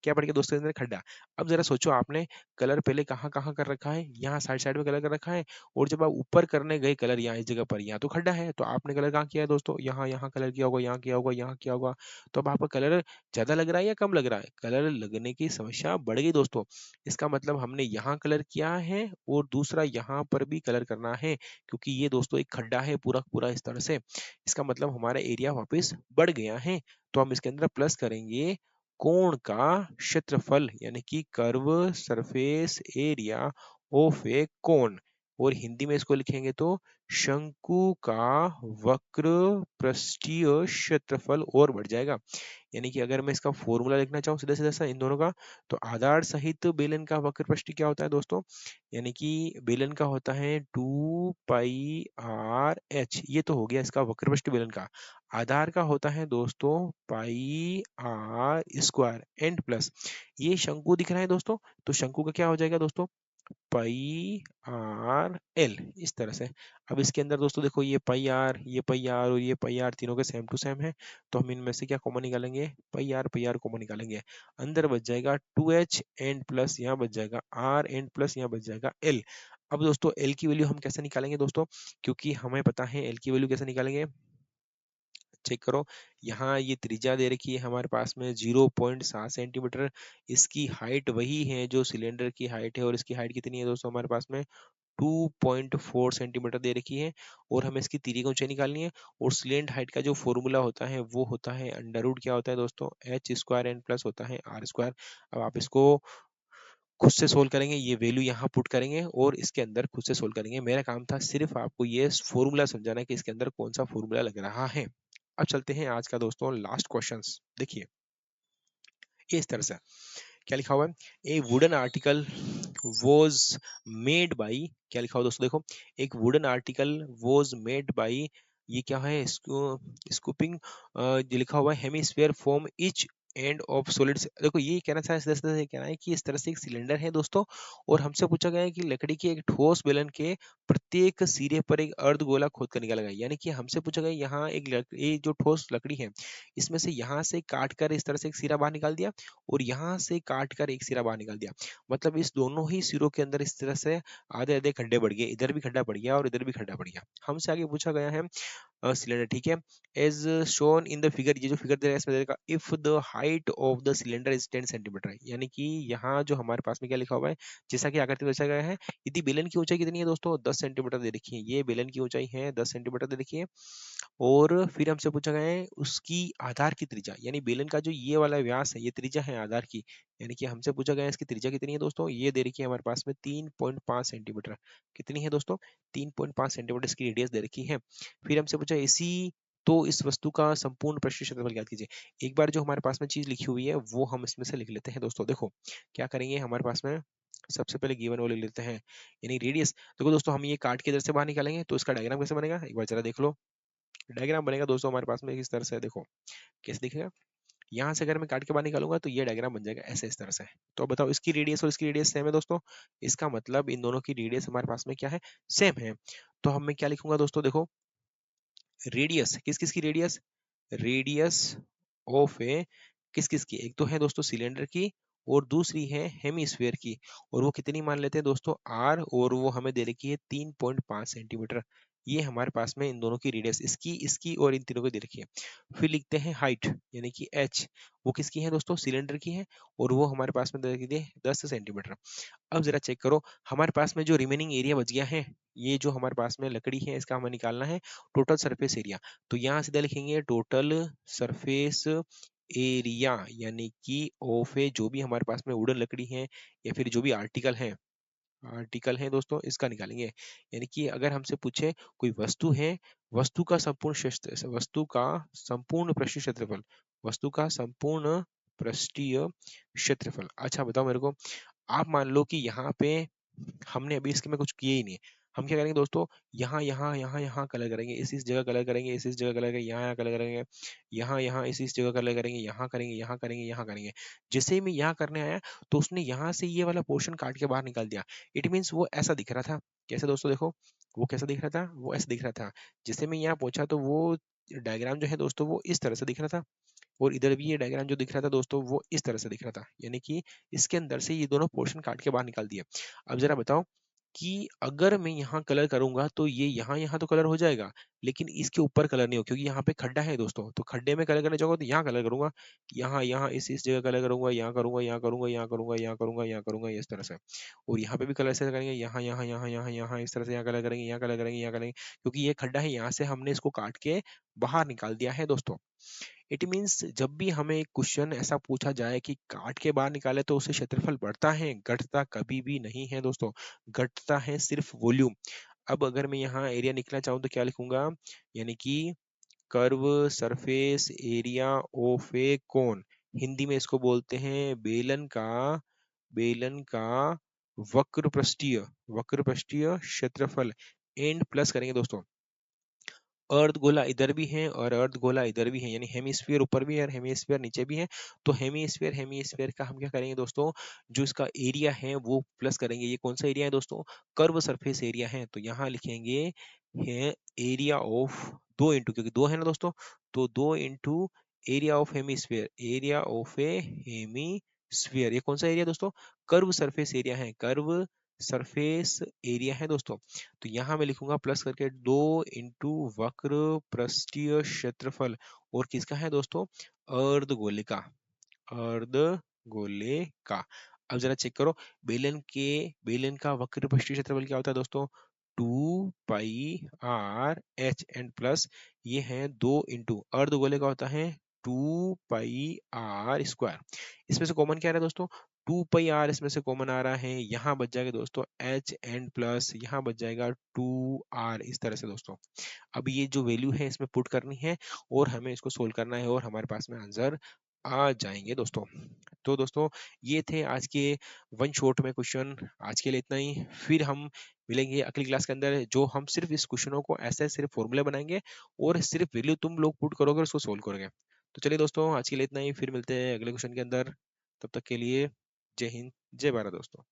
क्या पड़ गया दोस्तों अंदर खड्डा। अब जरा सोचो आपने कलर पहले कहाँ कहाँ कर रखा है, यहाँ साइड साइड में कलर कर रखा है, और जब आप ऊपर करने गए कलर यहाँ इस जगह पर, यहाँ तो खड्डा है, तो आपने कलर कहाँ किया है दोस्तों, यहाँ यहाँ कलर किया होगा, यहाँ किया होगा, यहाँ किया होगा, तो अब आपका कलर ज्यादा लग रहा है या कम लग रहा है, कलर लगने की समस्या बढ़ गई दोस्तों। इसका मतलब हमने यहाँ कलर किया है और दूसरा यहाँ पर भी कलर करना है, क्योंकि ये दोस्तों एक खड्डा है पूरा पूरा इस तरह से, इसका मतलब हमारा एरिया वापस बढ़ गया है। तो हम इसके अंदर प्लस करेंगे कोण का क्षेत्रफल, यानी कि कर्व सरफेस एरिया ऑफ ए कोन, और हिंदी में इसको लिखेंगे तो शंकु का वक्र पृष्ठीय क्षेत्रफल और बढ़ जाएगा। यानी कि अगर मैं इसका फॉर्मूला लिखना चाहूँ सीधा सीधा सा इन दोनों का, तो आधार सहित बेलन का वक्र पृष्ठ क्या होता है दोस्तों, यानी कि बेलन का होता है 2 πr h, ये तो हो गया इसका वक्र पृष्ठ बेलन का। आधार का होता है दोस्तों πr² एंड प्लस ये शंकु दिख रहा है दोस्तों, तो शंकु का क्या हो जाएगा दोस्तों, πr/l, इस तरह से। अब इसके अंदर दोस्तों देखो ये πr और ये πr तीनों के सेम टू सेम है, तो हम इनमें से क्या कॉमन निकालेंगे, πr कॉमन निकालेंगे। अंदर बच जाएगा 2h एंड प्लस यहाँ बच जाएगा r एंड प्लस यहाँ बच जाएगा l। अब दोस्तों l की वैल्यू हम कैसे निकालेंगे दोस्तों, क्योंकि हमें पता है l की वैल्यू कैसे निकालेंगे, चेक करो। यहाँ ये त्रिज्या दे रखी है हमारे पास में 0.7 सेंटीमीटर, इसकी हाइट वही है जो सिलेंडर की हाइट है, और इसकी हाइट कितनी है दोस्तों हमारे पास में 2.4 सेंटीमीटर दे रखी है, और हमें इसकी तीरी की ऊंचाई निकालनी है। और सिलेंडर हाइट का जो फॉर्मूला होता है वो होता है अंडर रूट क्या होता है दोस्तों, h² एन प्लस होता है r²। अब आप इसको खुद से सोल्व करेंगे, ये वैल्यू यहाँ पुट करेंगे और इसके अंदर खुद से सोल्व करेंगे। मेरा काम था सिर्फ आपको ये फॉर्मूला समझाना कि इसके अंदर कौन सा फॉर्मूला लग रहा है। अब चलते हैं आज का दोस्तों लास्ट क्वेश्चंस। देखिए ये इस तरह से क्या लिखा हुआ है, ए wooden article was made by, क्या लिखा हुआ दोस्तों देखो, एक wooden article was made by, ये क्या है इसको स्कूपिंग, ये लिखा हुआ है hemisphere form each end of solid. देखो ये कहना था इस तरह से कहना है कि इस तरह से एक सिलेंडर है दोस्तों, और हमसे पूछा गया है कि लकड़ी के एक ठोस बेलन के प्रत्येक सिरे पर एक अर्धगोला खोद कर निकाला गया। यानी कि हमसे पूछा गया यहाँ एक ये जो ठोस लकड़ी है इसमें से यहाँ से काट कर इस तरह से एक सिरा बाहर निकाल दिया, और यहाँ से काट कर एक सिरा बाहर निकाल दिया। मतलब इस दोनों ही सिरों के अंदर इस तरह से आधे आधे खड्डे बढ़ गए, इधर भी खड्डा पड़ गया और इधर भी खड्डा पड़ गया। हमसे आगे पूछा गया है सिलेंडर, ठीक है, as shown in the figure, ये जो फिगर दे रहा है इसमें देगा if the height of the cylinder is 10 centimetre. यानी कि यहाँ जो हमारे पास में क्या लिखा हुआ है, जैसा कि आकृति में दर्शाया गया है, यदि बेलन की ऊंचाई कितनी है दोस्तों, 10 सेंटीमीटर दे रखी है, ये बेलन की ऊंचाई है 10 सेंटीमीटर दे रखी है। और फिर हमसे पूछा गया है उसकी आधार की त्रिज्या, यानी बेलन का जो ये वाला व्यास है ये त्रिज्या है आधार की। यानी कि हमसे पूछा गया है इसकी त्रिज्या कितनी है दोस्तों, ये दे रखी है हमारे पास में 3.5 सेंटीमीटर। कितनी है दोस्तों, 3.5 सेंटीमीटर इसकी रेडियस दे रखी है। फिर हमसे पूछा इसी, तो इस वस्तु का संपूर्ण पृष्ठ क्षेत्रफल ज्ञात कीजिए। एक बार जो हमारे पास में चीज लिखी हुई है वो हम इसमें से लिख लेते हैं दोस्तों। देखो क्या करेंगे, हमारे पास में सबसे पहले गिवन वो लिख लेते हैं, यानी रेडियस। देखो दोस्तों हम ये काट के इधर से बाहर निकालेंगे तो इसका डायग्राम कैसे बनेगा एक बार जरा देख लो। डायग्राम बनेगा दोस्तों हमारे पास में इस तरह से, देखो कैसे दिखेगा। यहाँ से अगर मैं काट के बाहर निकालूंगा तो ये डायग्राम बन जाएगा ऐसे इस तरह से। तो अब बताओ इसकी रेडियस और इसकी रेडियस सेम है दोस्तों, इसका मतलब इन दोनों की रेडियस हमारे पास में क्या है, सेम है। तो हम मैं क्या लिखूंगा दोस्तों, देखो रेडियस किस किस की रेडियस, रेडियस ऑफ ए किस किस की, एक तो है दोस्तों सिलेंडर की और दूसरी है हेमीस्फेयर की। और वो कितनी मान लेते हैं दोस्तों आर, और वो हमें दे रखी है 3.5 सेंटीमीटर। ये हमारे पास में इन दोनों की रेडियस, इसकी इसकी और इन तीनों की दे रखी है। फिर लिखते हैं हाइट, यानी कि एच, वो किसकी है दोस्तों, सिलेंडर की है, और वो हमारे पास में दे रखी है 10 सेंटीमीटर। अब जरा चेक करो हमारे पास में जो रिमेनिंग एरिया बच गया है, ये जो हमारे पास में लकड़ी है इसका हमें निकालना है टोटल सरफेस एरिया। तो यहाँ सीधा लिखेंगे टोटल सरफेस एरिया, यानी कि ऑफ ए जो भी हमारे पास में वुडन लकड़ी है या फिर जो भी आर्टिकल है दोस्तों इसका निकालेंगे। यानी कि अगर हमसे पूछे कोई वस्तु है, वस्तु का संपूर्ण क्षेत्र, वस्तु का संपूर्ण पृष्ठीय क्षेत्रफल, वस्तु का संपूर्ण पृष्ठीय क्षेत्रफल। अच्छा बताओ मेरे को, आप मान लो कि यहाँ पे हमने अभी इसके में कुछ किए ही नहीं है। हम क्या करेंगे दोस्तों, यहाँ यहाँ यहाँ यहाँ कलर करेंगे, इस जगह कलर करेंगे, इस जगह कलर करेंगे, यहाँ यहाँ कलर करेंगे, यहाँ यहाँ इस जगह कलर करेंगे, यहाँ करेंगे, यहाँ करेंगे, यहाँ करेंगे। जैसे ही मैं यहाँ करने आया तो उसने यहाँ से ये वाला पोर्शन काट के बाहर निकाल दिया। इट मीन्स वो ऐसा दिख रहा था, कैसे दोस्तों देखो, वो कैसा दिख रहा था, वो ऐसा दिख रहा था। जैसे मैं यहाँ पहुंचा तो वो डायग्राम जो है दोस्तों वो इस तरह से दिख रहा था, और इधर भी ये डायग्राम जो दिख रहा था दोस्तों वो इस तरह से दिख रहा था। यानी कि इसके अंदर से ये दोनों पोर्शन काट के बाहर निकाल दिए। अब जरा बताओ कि अगर मैं यहाँ कलर करूंगा तो ये यहाँ यहाँ तो कलर हो जाएगा, लेकिन इसके ऊपर कलर नहीं हो, क्योंकि यहाँ पे खड्डा है दोस्तों। तो खड्डे में कलर करना चाहूंगा तो यहाँ कलर करूंगा, यहाँ यहाँ इस जगह कलर करूंगा, यहाँ करूंगा, यहाँ करूंगा, यहाँ करूंगा, यहाँ करूंगा, यहाँ करूंगा, इस तरह से। और यहाँ पे भी कलर से करेंगे, यहाँ यहाँ यहाँ यहाँ यहाँ इस तरह से, यहाँ कलर करेंगे, यहाँ कलर करेंगे, यहाँ करेंगे, क्योंकि ये खड्डा है, यहाँ से हमने इसको काट के बाहर निकाल दिया है दोस्तों। इट मीन्स जब भी हमें एक क्वेश्चन ऐसा पूछा जाए कि काट के बाहर निकाले तो उससे क्षेत्रफल बढ़ता है, घटता कभी भी नहीं है दोस्तों। घटता है सिर्फ वॉल्यूम। अब अगर मैं यहाँ एरिया निकलना चाहूँ तो क्या लिखूंगा, यानी कि कर्व सरफेस एरिया ऑफ ए कोन। हिंदी में इसको बोलते हैं बेलन का वक्र पृष्ठीय क्षेत्रफल। एंड प्लस करेंगे दोस्तों, अर्ध गोला इधर भी है और अर्ध गोला इधर भी है, यानी हेमिस्फीयर ऊपर भी है और हेमिस्फीयर नीचे भी है। तो हेमिस्फीयर का हम क्या करेंगे दोस्तों, जो इसका एरिया है वो प्लस करेंगे। ये कौन सा एरिया है दोस्तों, कर्व सरफेस एरिया है। तो यहाँ लिखेंगे है एरिया ऑफ, दो इंटू, क्योंकि दो है ना दोस्तों, तो दो into area of A hemisphere. ये कौन सा एरिया दोस्तों, कर्व सरफेस एरिया है, कर्व सरफेस एरिया है दोस्तों। तो यहां मैं लिखूंगा प्लस करके, दो इंटू वक्र पृष्ठीय क्षेत्रफल। और किसका है दोस्तों, अर्धगोले का। अब जरा चेक करो, बेलन का वक्र पृष्ठीय क्षेत्रफल क्या होता है दोस्तों, 2 पाई r h, एंड प्लस ये है दो इंटू अर्धगोले का होता है 2 पाई r स्क्वायर। इसमें से कॉमन क्या आ रहा है दोस्तों, 2 पाई r इसमें से कॉमन आ रहा है, यहाँ बच जाएगा दोस्तों h, एंड प्लस यहाँ बच जाएगा 2r, इस तरह से दोस्तों। अब ये जो वैल्यू है इसमें पुट करनी है और हमें इसको सोल्व करना है और हमारे पास में आंसर आ जाएंगे दोस्तों। तो दोस्तों ये थे आज के वन शॉट में क्वेश्चन। आज के लिए इतना ही, फिर हम मिलेंगे अगली क्लास के अंदर, जो हम सिर्फ इस क्वेश्चनों को ऐसे सिर्फ फॉर्मूले बनाएंगे और सिर्फ वैल्यू तुम लोग पुट करोगे और उसको सोल्व करोगे। तो चलिए दोस्तों आज के लिए इतना ही, फिर मिलते हैं अगले क्वेश्चन के अंदर। तब तक के लिए जय हिंद, जय भारत दोस्तों।